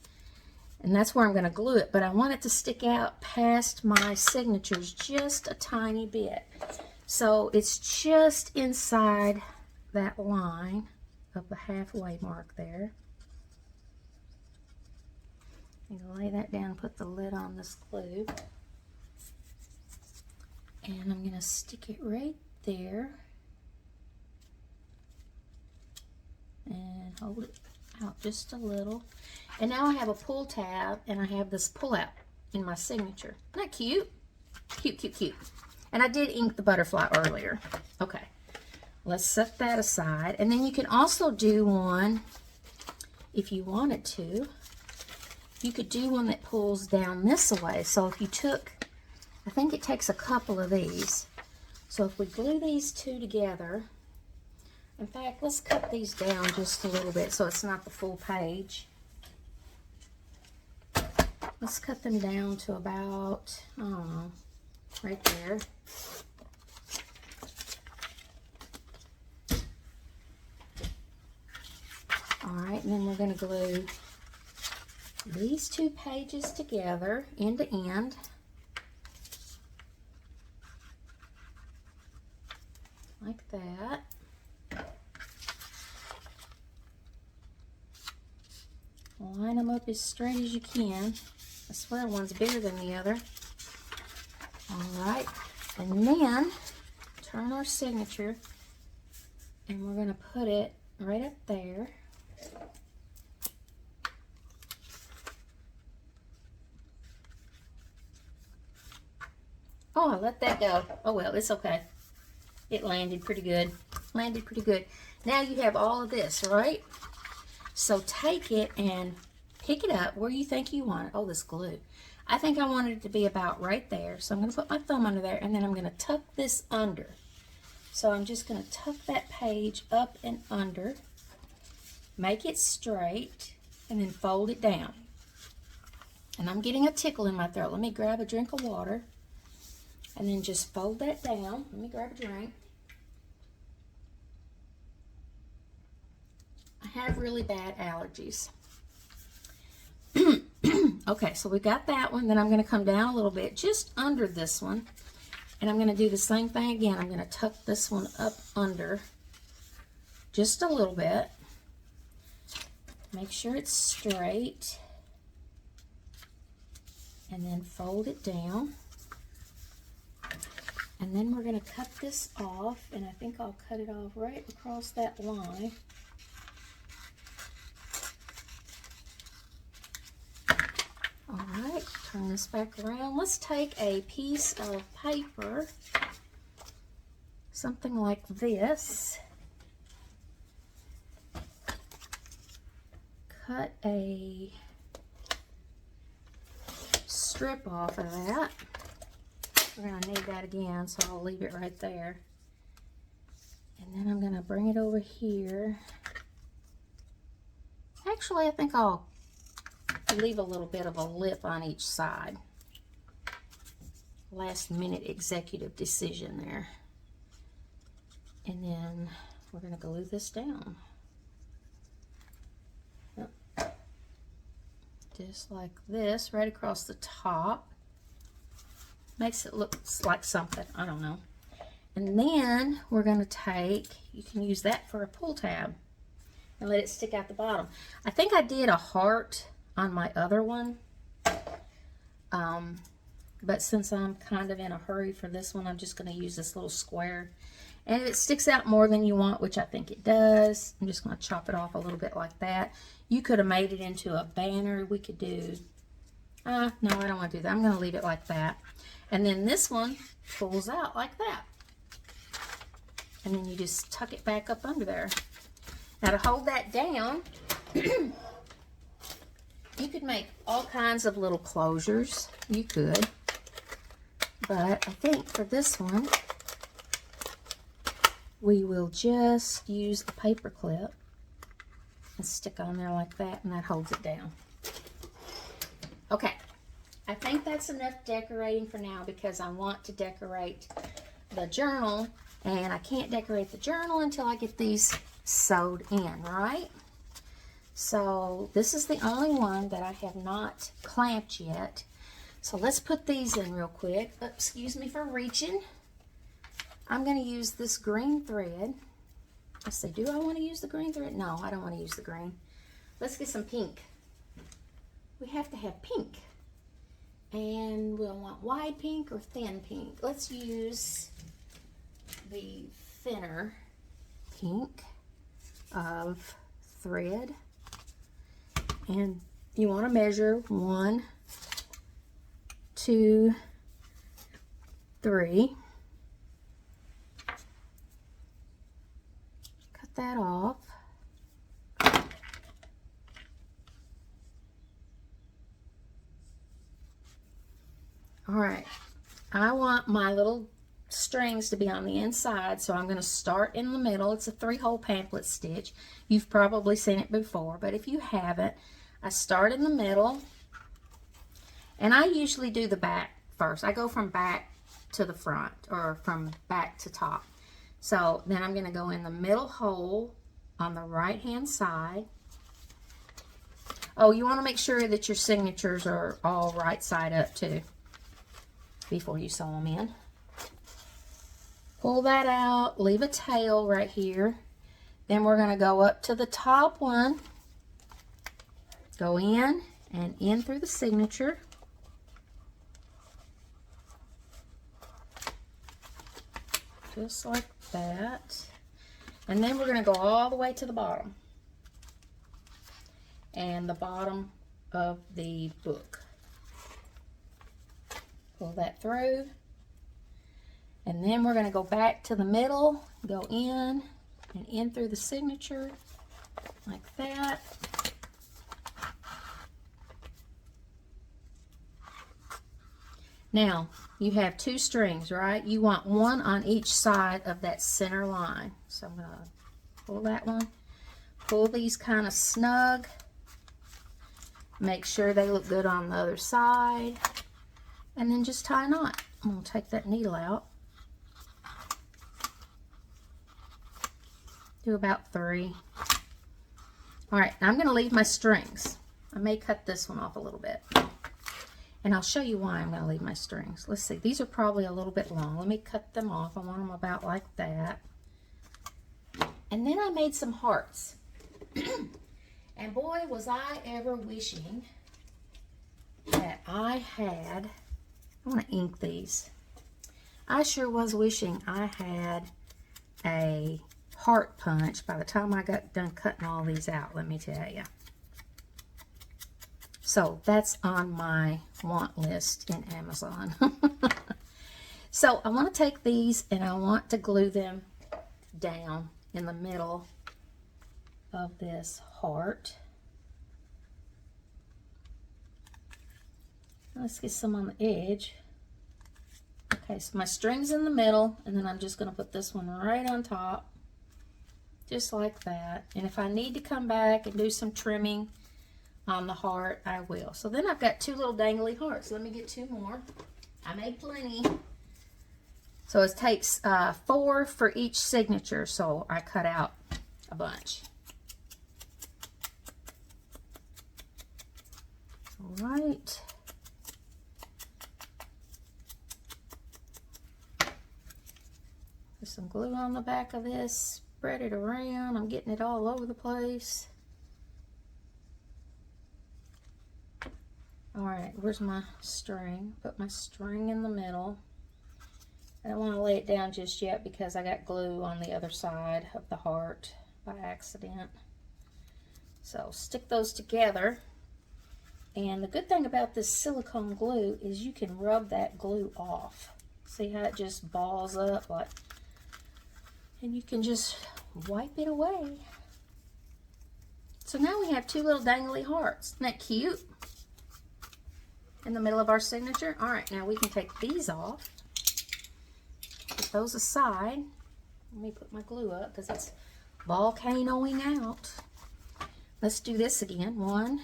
and that's where I'm going to glue it, but I want it to stick out past my signatures just a tiny bit. So it's just inside that line of the halfway mark there. I'm going to lay that down, put the lid on this glue, and I'm going to stick it right there. And hold it out just a little. And now I have a pull tab and I have this pull out in my signature. Isn't that cute? Cute, cute, cute. And I did ink the butterfly earlier. Okay, let's set that aside. And then you can also do one, if you wanted to, you could do one that pulls down this way. So if you took, I think it takes a couple of these. So if we glue these 2 together, in fact, let's cut these down just a little bit so it's not the full page. Let's cut them down to about, I don't know, right there. All right, and then we're going to glue these 2 pages together, end to end. Like that. Line them up as straight as you can. I swear one's bigger than the other. All right, and then turn our signature and we're going to put it right up there. Oh, I let that go. Oh well, it's okay. It landed pretty good. Landed pretty good. Now you have all of this, right? So take it and pick it up where you think you want it. Oh, this glue. I think I wanted it to be about right there. So I'm going to put my thumb under there and then I'm going to tuck this under. So I'm just going to tuck that page up and under. Make it straight and then fold it down. And I'm getting a tickle in my throat. Let me grab a drink of water and then just fold that down. Let me grab a drink. I have really bad allergies. Okay, so we got that one. Then I'm going to come down a little bit just under this one. And I'm going to do the same thing again. I'm going to tuck this one up under just a little bit. Make sure it's straight. And then fold it down. And then we're going to cut this off. And I think I'll cut it off right across that line. All right, turn this back around. Let's take a piece of paper, something like this. Cut a strip off of that. We're going to need that again, so I'll leave it right there. And then I'm going to bring it over here. Actually, I think I'll leave a little bit of a lip on each side. Last minute executive decision there. And then we're going to glue this down. Just like this, right across the top. Makes it look like something, I don't know. And then we're going to take, you can use that for a pull tab and let it stick out the bottom. I think I did a heart on my other one, but since I'm kind of in a hurry for this one, I'm just going to use this little square. And if it sticks out more than you want, which I think it does, I'm just going to chop it off a little bit like that. You could have made it into a banner. We could do, no, I don't want to do that. I'm going to leave it like that. And then this one pulls out like that. And then you just tuck it back up under there. Now to hold that down, you could make all kinds of little closures. You could. But I think for this one, we will just use a paper clip and stick on there like that, and that holds it down. Okay, I think that's enough decorating for now because I want to decorate the journal, and I can't decorate the journal until I get these sewed in, right? So this is the only one that I have not clamped yet. So let's put these in real quick. Excuse me for reaching. I'm going to use this green thread. Let's see, do I want to use the green thread? No, I don't want to use the green. Let's get some pink. We have to have pink. And we'll want wide pink or thin pink. Let's use the thinner pink of thread. And you want to measure 1, 2, 3. Cut that off. All right, I want my little strings to be on the inside, so I'm going to start in the middle. It's a 3-hole pamphlet stitch. You've probably seen it before, but if you haven't, I start in the middle, and I usually do the back first. I go from back to the front, or from back to top. So then I'm going to go in the middle hole on the right hand side. Oh, you want to make sure that your signatures are all right side up too before you sew them in. Pull that out, leave a tail right here. Then we're going to go up to the top one, go in and in through the signature. Just like that. And then we're going to go all the way to the bottom. And the bottom of the book. Pull that through. And then we're going to go back to the middle, go in and in through the signature like that. Now, you have 2 strings, right? You want one on each side of that center line. So I'm going to pull that one. Pull these kind of snug. Make sure they look good on the other side. And then just tie a knot. I'm going to take that needle out. Do about 3. All right, I'm going to leave my strings. I may cut this one off a little bit. And I'll show you why I'm going to leave my strings. Let's see, these are probably a little bit long. Let me cut them off. I want them about like that. And then I made some hearts. And boy, was I ever wishing that I had, I want to ink these. I sure was wishing I had a heart punch by the time I got done cutting all these out, let me tell you. So that's on my want list in Amazon. So I want to take these and I want to glue them down in the middle of this heart. Let's get some on the edge. Okay, so my string's in the middle, and then I'm just going to put this one right on top, just like that. And if I need to come back and do some trimming on the heart, I will. So then I've got two little dangly hearts. Let me get two more. I made plenty. So it takes 4 for each signature, so I cut out a bunch. All right. Put some glue on the back of this, spread it around. I'm getting it all over the place. All right, where's my string? Put my string in the middle. I don't want to lay it down just yet because I got glue on the other side of the heart by accident. So stick those together. And the good thing about this silicone glue is you can rub that glue off. See how it just balls up like, and you can just wipe it away. So now we have two little dangly hearts. Isn't that cute? In the middle of our signature. All right, now we can take these off. Put those aside. Let me put my glue up because it's volcanoing out. Let's do this again. 1,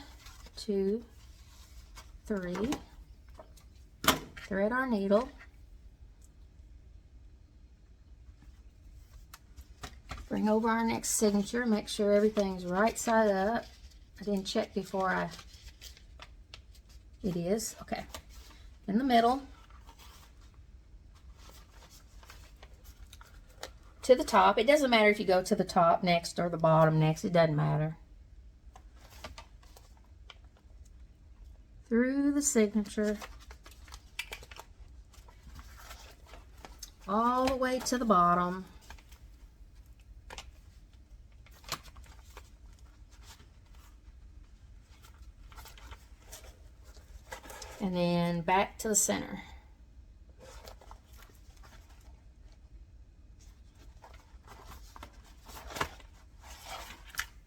2, 3. Thread our needle. Bring over our next signature. Make sure everything's right side up. I didn't check before it is. Okay. In the middle. To the top. It doesn't matter if you go to the top next or the bottom next. It doesn't matter. Through the signature. All the way to the bottom. And then back to the center.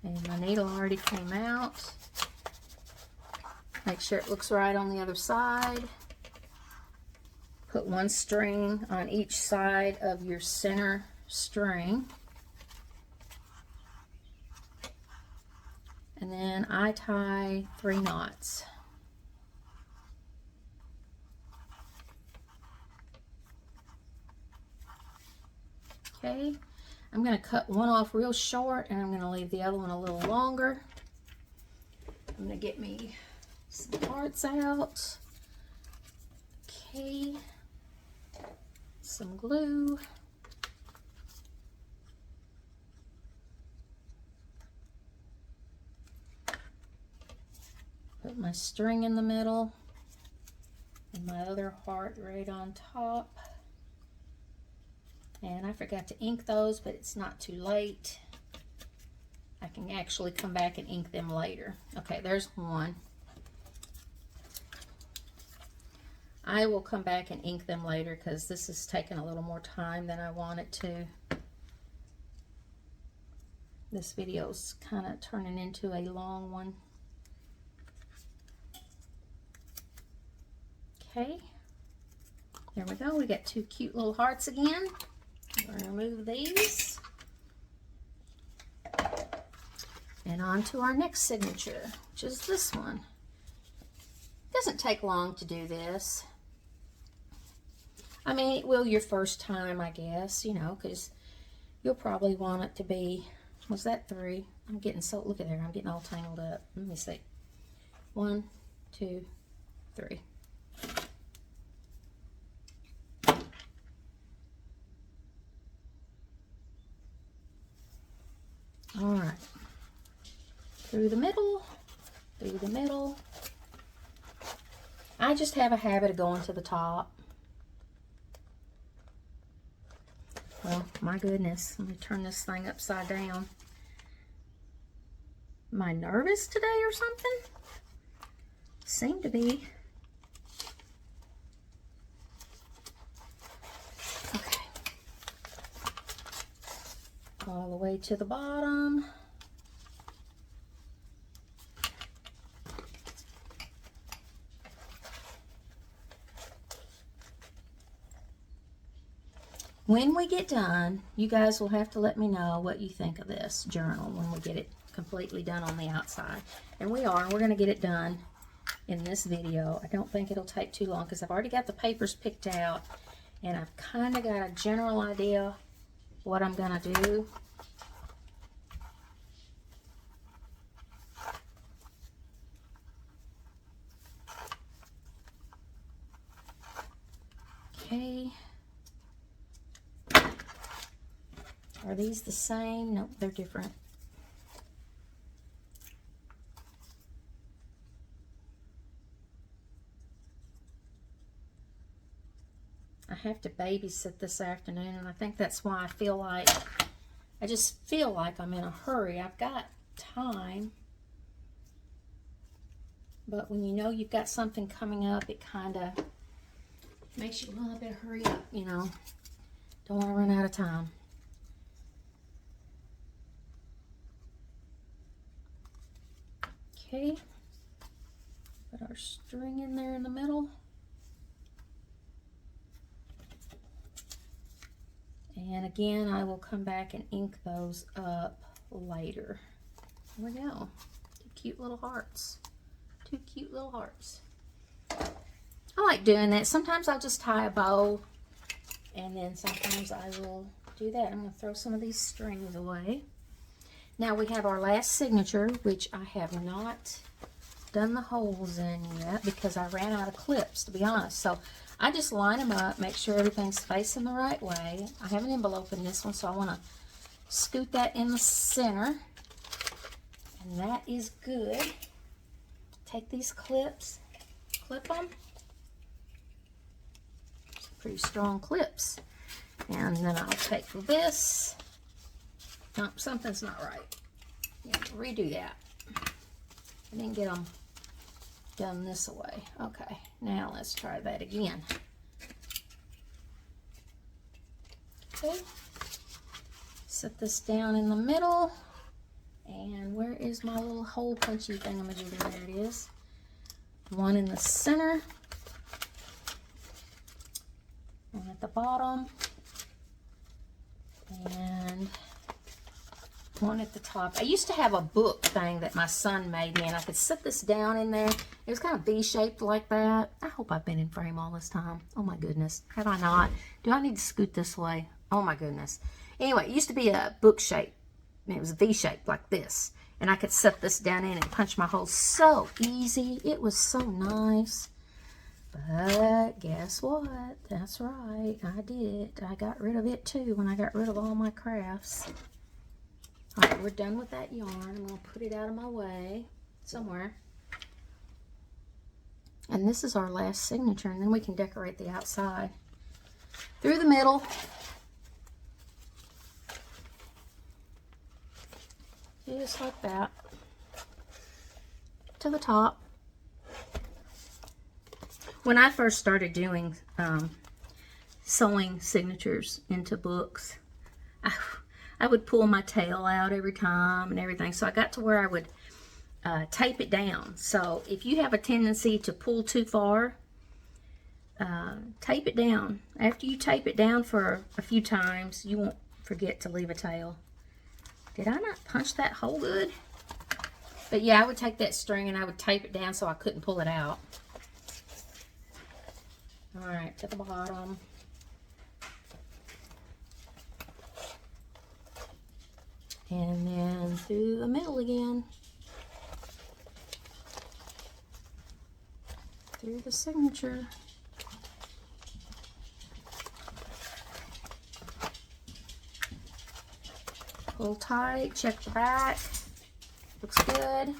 And my needle already came out. Make sure it looks right on the other side. Put one string on each side of your center string. And then I tie 3 knots. Okay, I'm going to cut one off real short and I'm going to leave the other one a little longer. I'm going to get me some parts out. Okay, some glue. Put my string in the middle and my other heart right on top. And I forgot to ink those, but it's not too late. I can actually come back and ink them later. Okay, there's one. I will come back and ink them later because this is taking a little more time than I want it to. This video's kind of turning into a long one. Okay, there we go. We got 2 cute little hearts again. We're going to remove these. And on to our next signature, which is this one. It doesn't take long to do this. I mean, it will your first time, I guess, you know, because you'll probably want it to be, was that 3? I'm getting so, look at there, I'm getting all tangled up. Let me see. 1, 2, 3. All right. Through the middle, through the middle. I just have a habit of going to the top. Well, my goodness, let me turn this thing upside down. Am I nervous today or something? Seem to be. Okay. All the way to the bottom. When we get done, you guys will have to let me know what you think of this journal when we get it completely done on the outside. And we're going to get it done in this video. I don't think it'll take too long because I've already got the papers picked out and I've kind of got a general idea what I'm going to do. Okay. Are these the same? Nope, they're different. I have to babysit this afternoon, and I think that's why I just feel like I'm in a hurry. I've got time, but when you know you've got something coming up, it kind of makes you, well, I better hurry up, you know. Don't want to run out of time. Okay, put our string in there in the middle. And again, I will come back and ink those up later. There we go. 2 cute little hearts. 2 cute little hearts. I like doing that. Sometimes I'll just tie a bow, and then sometimes I will do that. I'm going to throw some of these strings away. Now we have our last signature, which I have not done the holes in yet because I ran out of clips, to be honest. So I just line them up, make sure everything's facing the right way. I have an envelope in this one, so I want to scoot that in the center. And that is good. Take these clips, clip them. Pretty strong clips. And then I'll take this. No, something's not right. Yeah, redo that. I didn't get them done this way. Okay, now let's try that again. Okay, set this down in the middle. And where is my little hole punchy thingamajigger? There it is. One in the center. One at the bottom. And one at the top. I used to have a book thing that my son made me, and I could sit this down in there. It was kind of V-shaped like that. I hope I've been in frame all this time. Oh my goodness. Have I not? Do I need to scoot this way? Oh my goodness. Anyway, it used to be a book shape. It was V-shaped like this. And I could set this down in and punch my holes so easy. It was so nice. But guess what? That's right. I did. I got rid of it too when I got rid of all my crafts. All right, we're done with that yarn. I'm going to put it out of my way somewhere. And this is our last signature, and then we can decorate the outside. Through the middle. Just like that. To the top. When I first started doing sewing signatures into books, I would pull my tail out every time and everything. So I got to where I would tape it down. So if you have a tendency to pull too far, tape it down. After you tape it down for a few times, you won't forget to leave a tail. Did I not punch that hole good? But yeah, I would take that string and I would tape it down so I couldn't pull it out. All right, to the bottom. And then through the middle again. Through the signature. Pull tight, check the back. Looks good.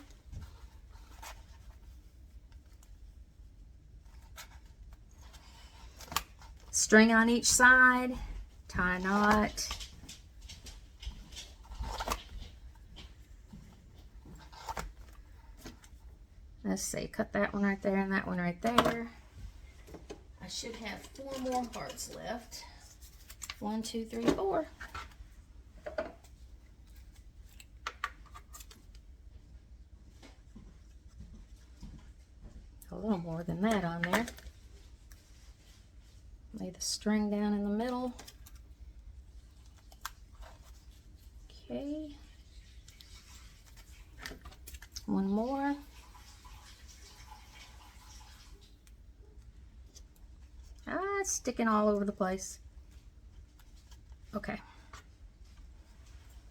String on each side, tie a knot. Let's see, cut that one right there and that one right there. I should have 4 more hearts left. 1, 2, 3, 4. A little more than that on there. Lay the string down in the middle. Okay. 1 more. It's sticking all over the place. Okay.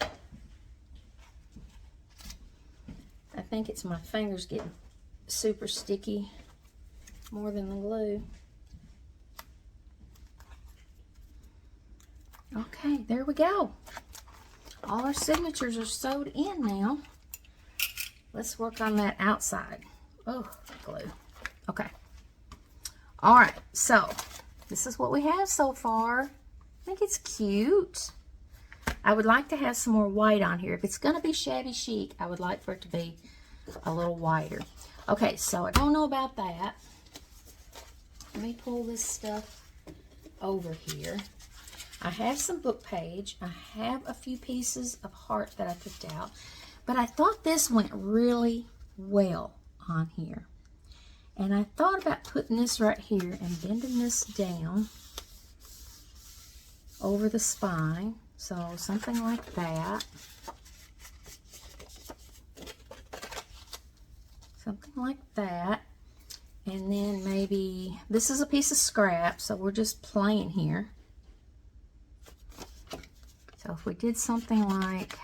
I think it's my fingers getting super sticky more than the glue. Okay, there we go. All our signatures are sewed in now. Let's work on that outside. Oh, glue. Okay. All right, so this is what we have so far. I think it's cute. I would like to have some more white on here. If it's going to be shabby chic, I would like for it to be a little whiter. Okay, so I don't know about that. Let me pull this stuff over here. I have some book page. I have a few pieces of heart that I picked out. But I thought this went really well on here. And I thought about putting this right here and bending this down over the spine. So something like that. Something like that. And then maybe, this is a piece of scrap, so we're just playing here. So if we did something like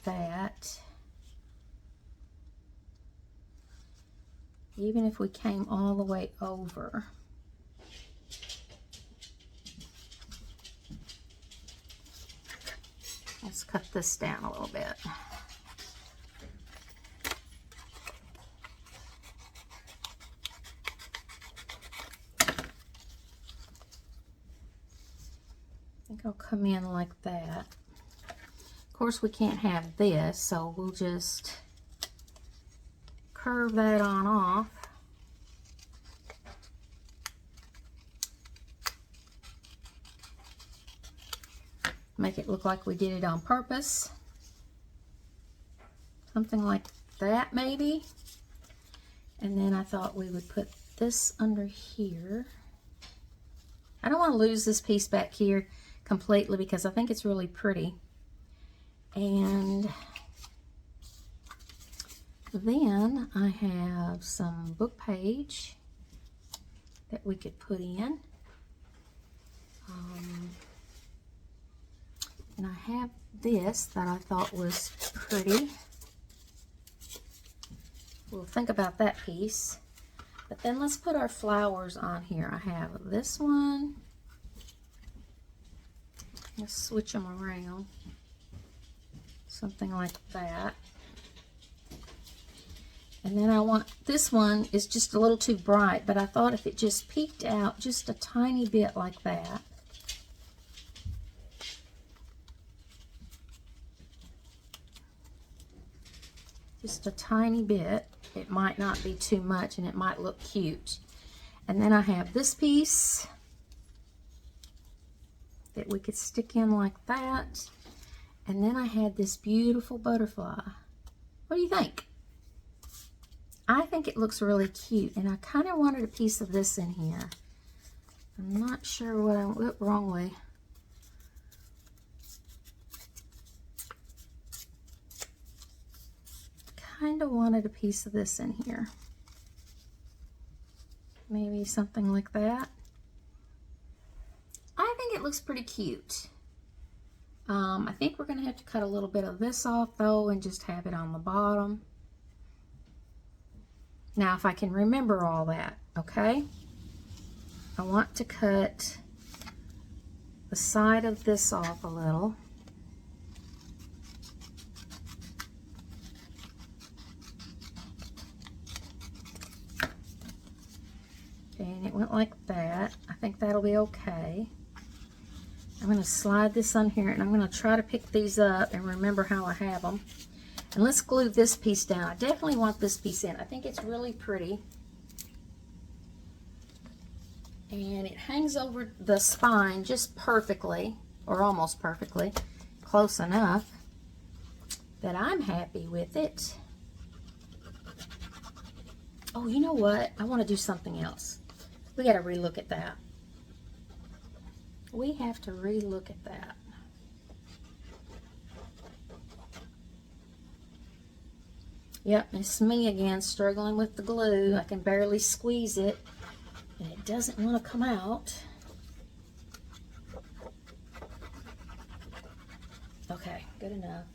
that, even if we came all the way over, let's cut this down a little bit. I think I'll come in like that. Of course, we can't have this, so we'll just curve that on off. Make it look like we did it on purpose. Something like that, maybe. And then I thought we would put this under here. I don't want to lose this piece back here completely because I think it's really pretty. And then I have some book page that we could put in. And I have this that I thought was pretty. We'll think about that piece. But then let's put our flowers on here. I have this one. Let's switch them around. Something like that. And then I want, this one is just a little too bright, but I thought if it just peeked out just a tiny bit like that. Just a tiny bit. It might not be too much and it might look cute. And then I have this piece that we could stick in like that. And then I had this beautiful butterfly. What do you think? I think it looks really cute, and I kind of wanted a piece of this in here. I'm not sure what I went wrong way. Kind of wanted a piece of this in here. Maybe something like that. looks pretty cute. I think we're going to have to cut a little bit of this off though and just have it on the bottom. Now if I can remember all that, okay? I want to cut the side of this off a little. Okay, and it went like that. I think that'll be okay. I'm going to slide this on here, and I'm going to try to pick these up and remember how I have them. And let's glue this piece down. I definitely want this piece in. I think it's really pretty. And it hangs over the spine just perfectly, or almost perfectly, close enough that I'm happy with it. Oh, you know what? I want to do something else. We got to relook at that. We have to relook at that. Yep, it's me again, struggling with the glue. I can barely squeeze it, and it doesn't want to come out. Okay, good enough.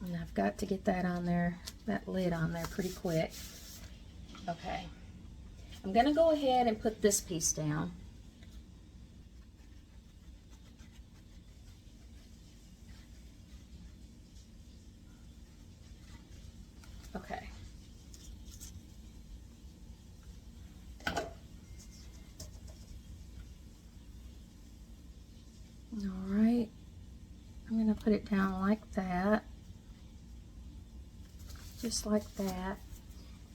And I've got to get that on there, that lid on there pretty quick. Okay. I'm going to go ahead and put this piece down. Okay. All right. I'm going to put it down like that. Just like that.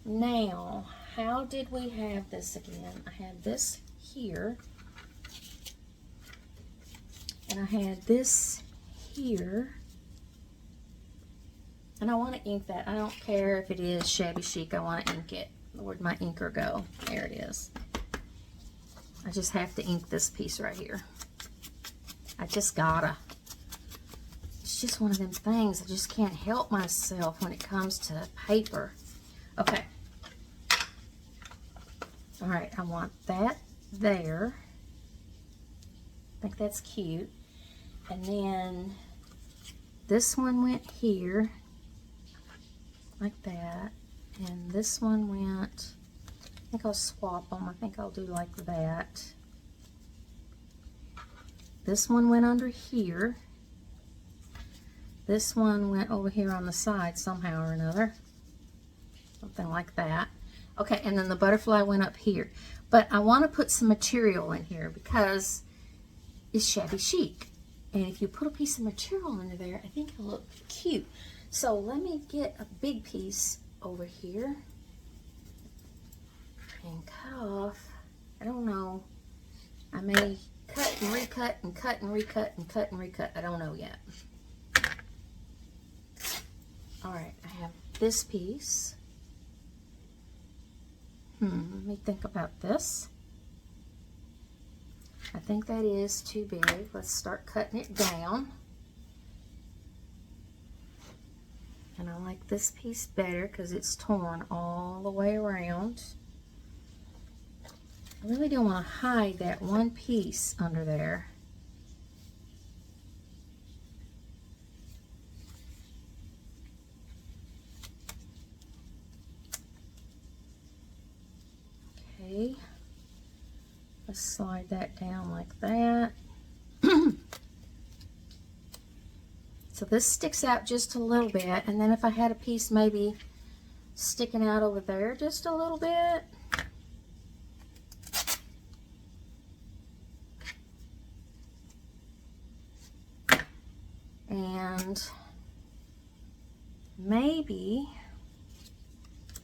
Now, how did we have this again? I had this here, and I had this here, and I want to ink that. I don't care if it is shabby chic. I want to ink it. Where'd my inker go? There it is. I just have to ink this piece right here. I just gotta. It's just one of them things. I just can't help myself when it comes to paper. Okay. All right, I want that there. I think that's cute. And then this one went here, like that. And this one went, I think I'll swap them. I think I'll do like that. This one went under here. This one went over here on the side somehow or another. Something like that. Okay, and then the butterfly went up here. But I want to put some material in here because it's shabby chic. And if you put a piece of material into there, I think it'll look cute. So let me get a big piece over here and cut off. I don't know. I may cut and recut and cut and recut and cut and recut. I don't know yet. All right, I have this piece. Let me think about this. I think that is too big. Let's start cutting it down. And I like this piece better because it's torn all the way around. I really don't want to hide that one piece under there. Okay, let's slide that down like that. So this sticks out just a little bit, and then if I had a piece maybe sticking out over there just a little bit. And maybe,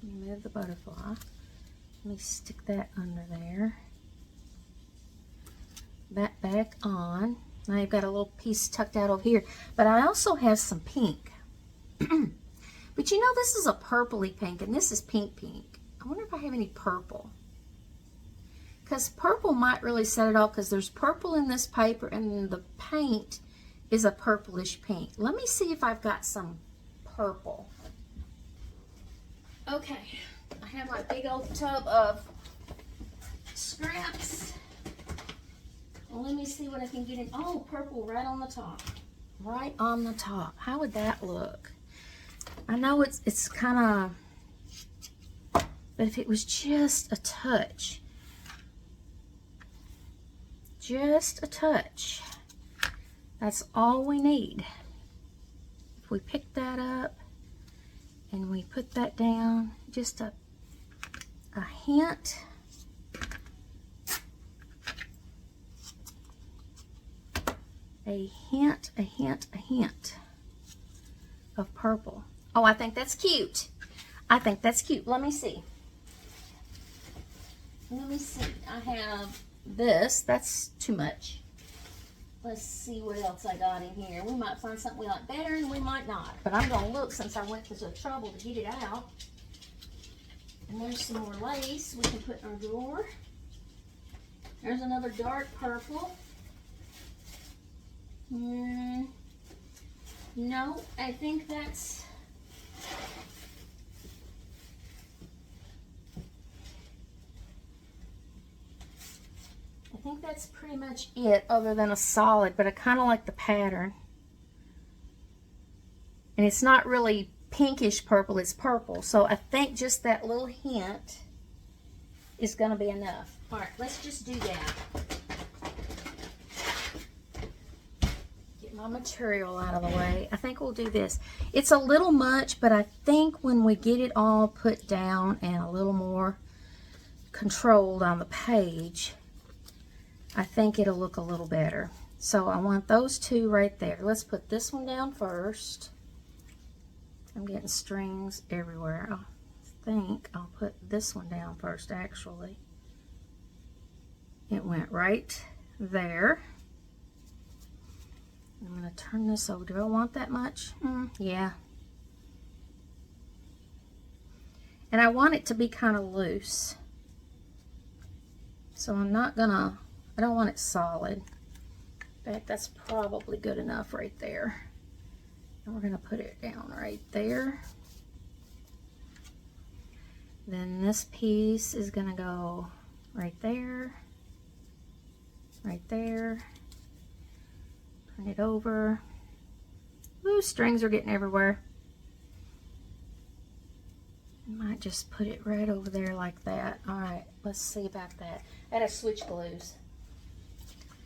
move the butterfly. Let me stick that under there. That back on. Now you've got a little piece tucked out over here. But I also have some pink. But you know, this is a purpley pink, and this is pink pink. I wonder if I have any purple. Because purple might really set it off, because there's purple in this paper, and then the paint is a purplish pink. Let me see if I've got some purple. Okay. I have my big old tub of scraps, Well, let me see what I can get in. Oh, purple right on the top. Right on the top. How would that look? I know it's kind of, but if it was just a touch, that's all we need. If we pick that up and we put that down, just a hint. A hint of purple. Oh, I think that's cute. I think that's cute. Let me see. I have this. That's too much. Let's see what else I got in here. We might find something we like better and we might not. But I'm going to look since I went to the trouble to get it out. And there's some more lace we can put in our drawer. There's another dark purple. No, I think that's... pretty much it, other than a solid, but I kind of like the pattern. And it's not really pinkish purple, it's purple. So I think just that little hint is going to be enough. All right, let's just do that. Get my material out of the way. I think we'll do this. It's a little much, but I think when we get it all put down and a little more controlled on the page, I think it'll look a little better. So I want those two right there. Let's put this one down first. I'm getting strings everywhere. I think I'll put this one down first, actually. It went right there. I'm going to turn this over. Do I want that much? Yeah. And I want it to be kind of loose. So I'm not going to... I don't want it solid. In fact, that's probably good enough right there. And we're going to put it down right there. Then this piece is going to go right there. Right there. Turn it over. Ooh, strings are getting everywhere. I might just put it right over there like that. All right, let's see about that. I gotta switch glues.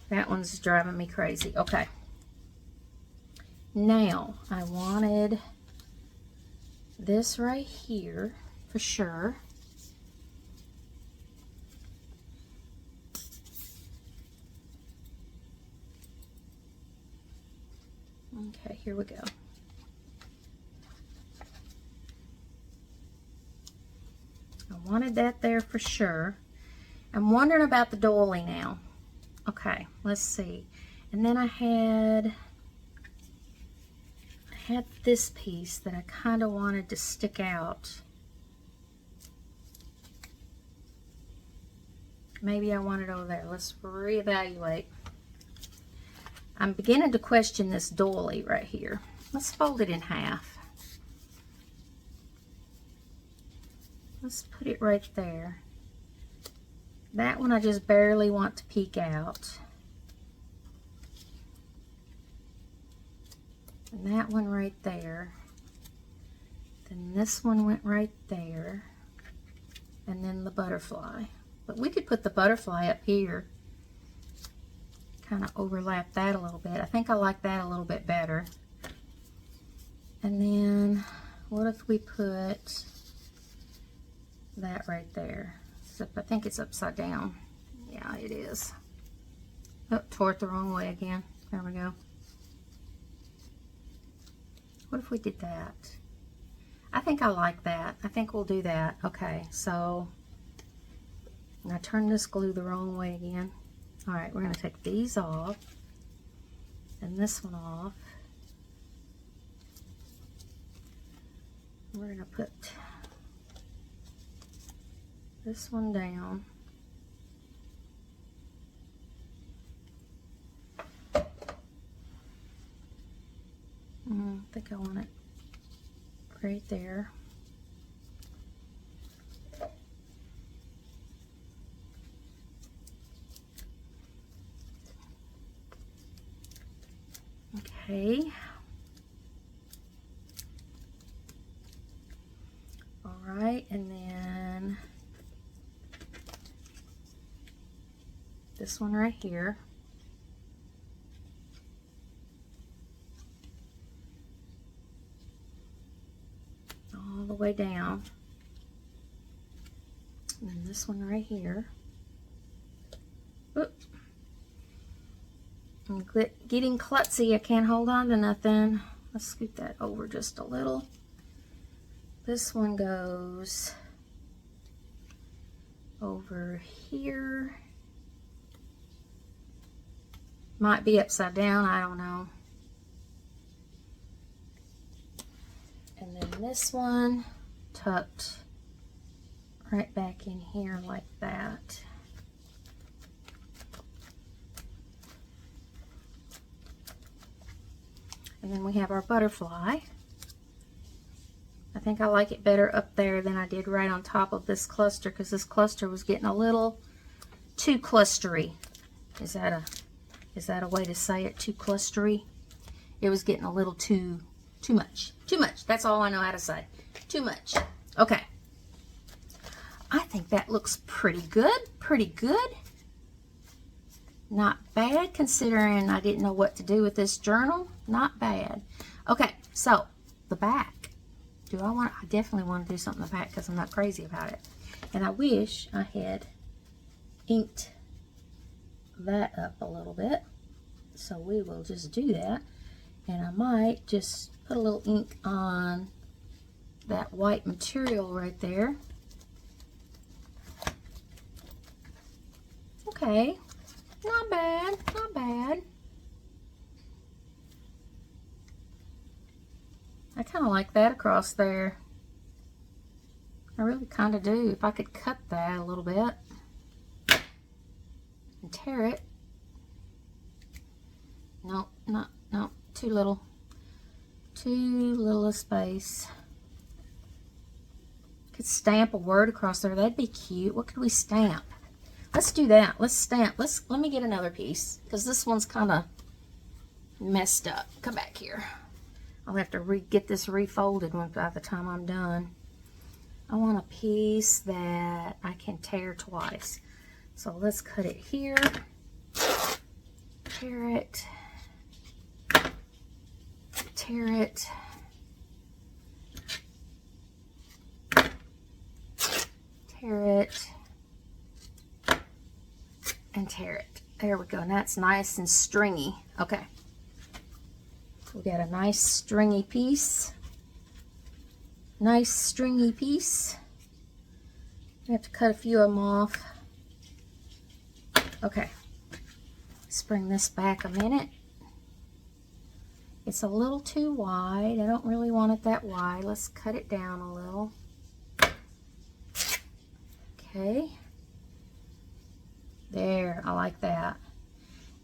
That one's driving me crazy. Okay. Now, I wanted this right here for sure. Okay, here we go. I wanted that there for sure. I'm wondering about the doily now. Okay, let's see. And then I had this piece that I kind of wanted to stick out. Maybe I want it over there. Let's reevaluate. I'm beginning to question this doily right here. Let's fold it in half. Let's put it right there. That one I just barely want to peek out. And that one right there. Then this one went right there. And then the butterfly. But we could put the butterfly up here. Kind of overlap that a little bit. I think I like that a little bit better. And then what if we put that right there? Except I think it's upside down. Yeah, it is. Oh, tore it the wrong way again. There we go. What if we did that? I think I like that. I think we'll do that. Okay, so I turned this glue the wrong way again. All right, we're going to take these off and this one off. We're going to put this one down. I think I want it right there. Okay. All right, and then this one right here. All the way down. And then this one right here. Oop. I'm getting klutzy. I can't hold on to nothing. Let's scoot that over just a little. This one goes over here. Might be upside down, I don't know. And then this one tucked right back in here like that. And then we have our butterfly. I think I like it better up there than I did right on top of this cluster, because this cluster was getting a little too clustery. Is that a way to say it? Too clustery? It was getting a little too much. Too much. That's all I know how to say. Too much. Okay. I think that looks pretty good. Pretty good. Not bad, considering I didn't know what to do with this journal. Not bad. Okay, so the back. I definitely want to do something in the back because I'm not crazy about it. And I wish I had inked that up a little bit. So we will just do that. And I might just put a little ink on that white material right there. Okay. Not bad, not bad. I kind of like that across there. I really kind of do. If I could cut that a little bit and tear it. Nope, no, too little. Too little a space. Could stamp a word across there. That'd be cute. What could we stamp? Let's do that. Let's stamp. Let me get another piece, because this one's kind of messed up. Come back here. I'll have to get this refolded by the time I'm done. I want a piece that I can tear twice. So let's cut it here. Tear it. Tear it. Tear it. And tear it. There we go. And that's nice and stringy. Okay. We got a nice stringy piece. Nice stringy piece. I have to cut a few of them off. Okay. Let's bring this back a minute. It's a little too wide. I don't really want it that wide. Let's cut it down a little. Okay. There, I like that.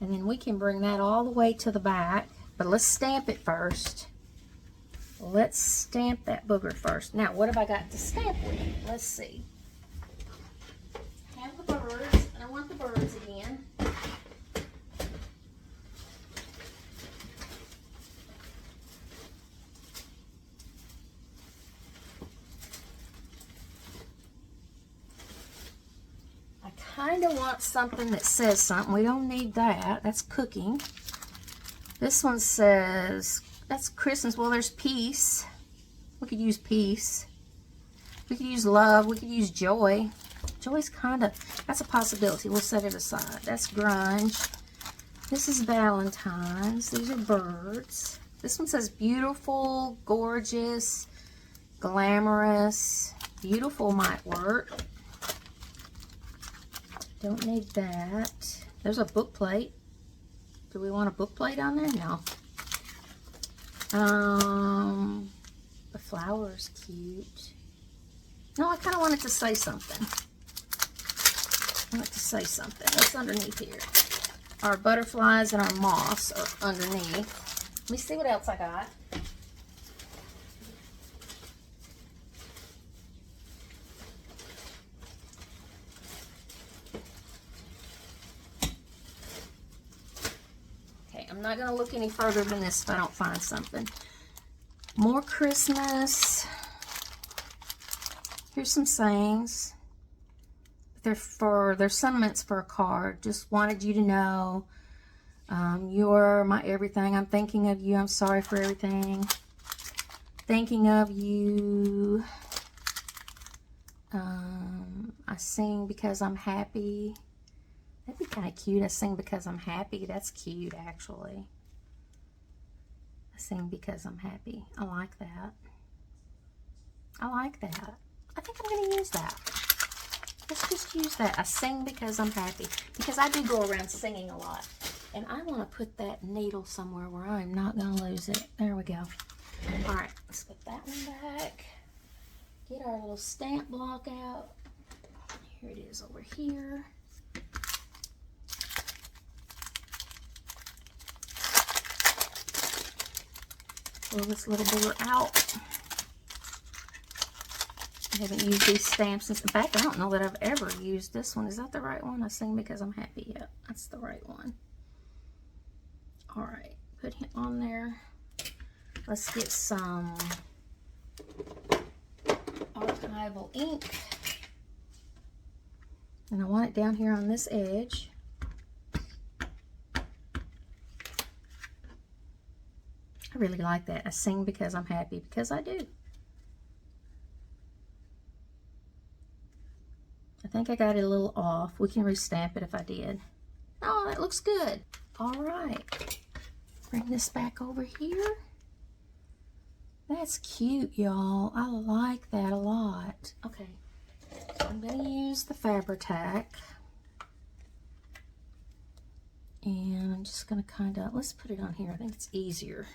And then we can bring that all the way to the back, but let's stamp it first. Let's stamp that booger first. Now, what have I got to stamp with? Let's see. I have the birds. I want the birds again. Kind of want something that says something. We don't need that. That's cooking. This one says, that's Christmas. Well, there's peace. We could use peace. We could use love. We could use joy. Joy's kind of, that's a possibility. We'll set it aside. That's grunge. This is Valentine's. These are birds. This one says beautiful, gorgeous, glamorous. Beautiful might work. Don't need that. There's a book plate. Do we want a book plate on there? No. The flower's cute. No, I kind of want it to say something. I want it to say something. What's underneath here? Our butterflies and our moss are underneath. Let me see what else I got. I'm not going to look any further than this if I don't find something. More Christmas. Here's some sayings. They're sentiments for a card. Just wanted you to know you're my everything. I'm thinking of you. I'm sorry for everything. Thinking of you. I sing because I'm happy. That'd be kind of cute. I sing because I'm happy. That's cute, actually. I sing because I'm happy. I like that. I like that. I think I'm going to use that. Let's just use that. I sing because I'm happy. Because I do go around singing a lot. And I want to put that needle somewhere where I'm not going to lose it. There we go. All right, let's put that one back. Get our little stamp block out. Here it is over here. Pull this little board out. I haven't used these stamps since, in fact, I don't know that I've ever used this one. Is that the right one? I sing because I'm happy. Yep, that's the right one. All right, put him on there. Let's get some archival ink. And I want it down here on this edge. I really like that. I sing because I'm happy, because I do. I think I got it a little off. We can restamp it if I did. Oh, that looks good. All right. Bring this back over here. That's cute, y'all. I like that a lot. Okay. I'm going to use the Fabri-Tac. And I'm just going to kind of, let's put it on here. I think it's easier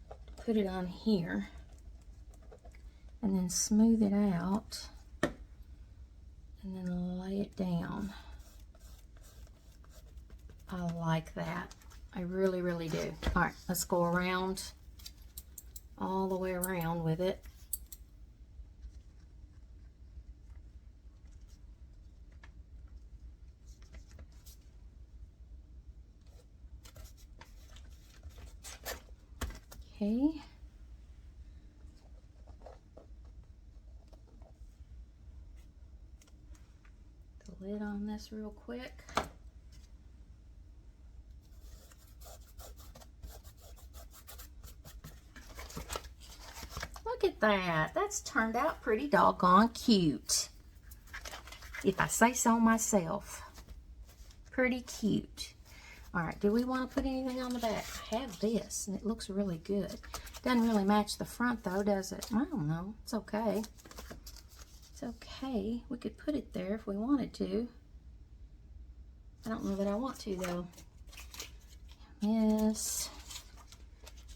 to put it on here. And then smooth it out. And then lay it down. I like that. I really, really do. All right, let's go around, all the way around with it. Okay. The lid on this real quick. Look at that. That's turned out pretty doggone cute. If I say so myself. Pretty cute. All right, do we want to put anything on the back? I have this, and it looks really good. Doesn't really match the front, though, does it? I don't know. It's okay. It's okay. We could put it there if we wanted to. I don't know that I want to, though. Yes.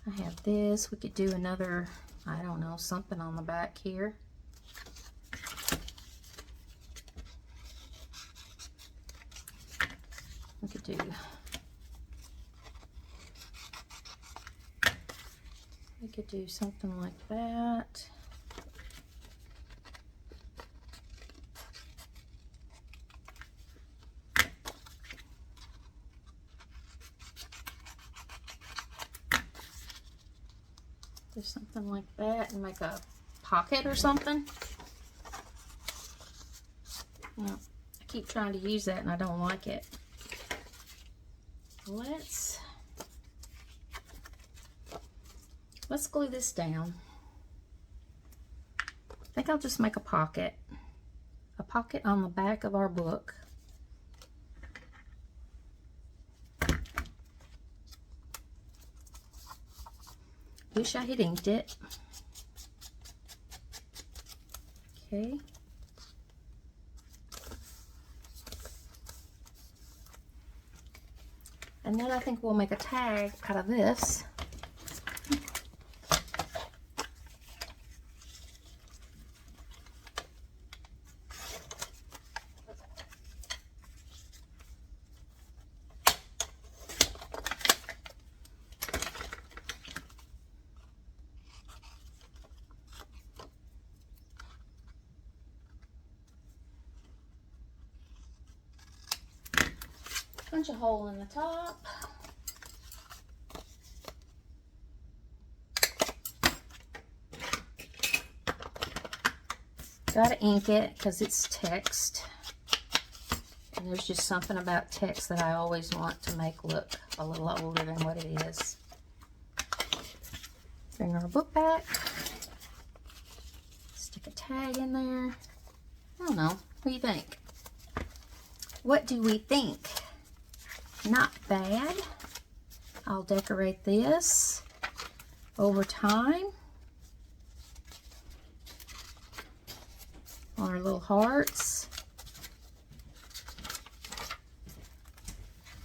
I have this. We could do another, I don't know, something on the back here. We could do... We could do something like that. Do something like that and make a pocket or something. Yeah, I keep trying to use that and I don't like it. Let's glue this down. I think I'll just make a pocket on the back of our book. Wish I had inked it. Okay. And then I think we'll make a tag out of this. Punch a hole in the top. Gotta ink it because it's text. And there's just something about text that I always want to make look a little older than what it is. Bring our book back. Stick a tag in there. I don't know. What do you think? What do we think? Not bad. I'll decorate this over time. Our little hearts.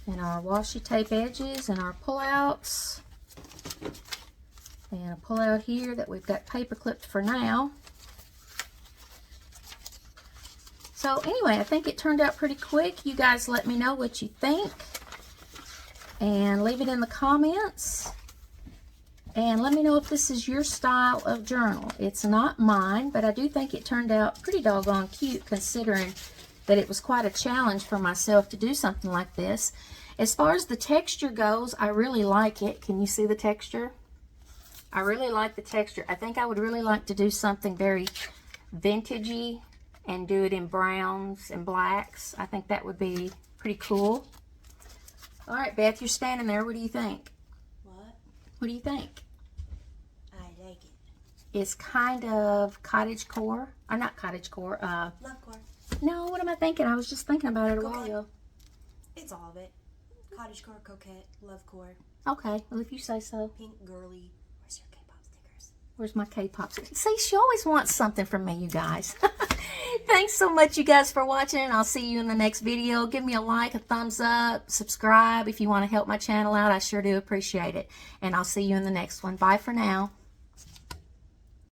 And our washi tape edges and our pullouts. And a pullout here that we've got paper clipped for now. So anyway, I think it turned out pretty quick. You guys let me know what you think. And leave it in the comments. And let me know if this is your style of journal. It's not mine, but I do think it turned out pretty doggone cute considering that it was quite a challenge for myself to do something like this. As far as the texture goes, I really like it. Can you see the texture? I really like the texture. I think I would really like to do something very vintagey and do it in browns and blacks. I think that would be pretty cool. All right, Beth, you're standing there. What do you think? What? What do you think? I like it. It's kind of cottagecore. Not cottagecore. Lovecore. No, what am I thinking? I was just thinking about it a while ago. It's all of it. Cottagecore, coquette, lovecore. Okay, well, if you say so. Pink, girly. Where's your K-pop stickers? Where's my K-pop stickers? See, she always wants something from me, you guys. Thanks so much, you guys, for watching. I'll see you in the next video. Give me a like, a thumbs up, subscribe if you want to help my channel out. I sure do appreciate it. And I'll see you in the next one. Bye for now.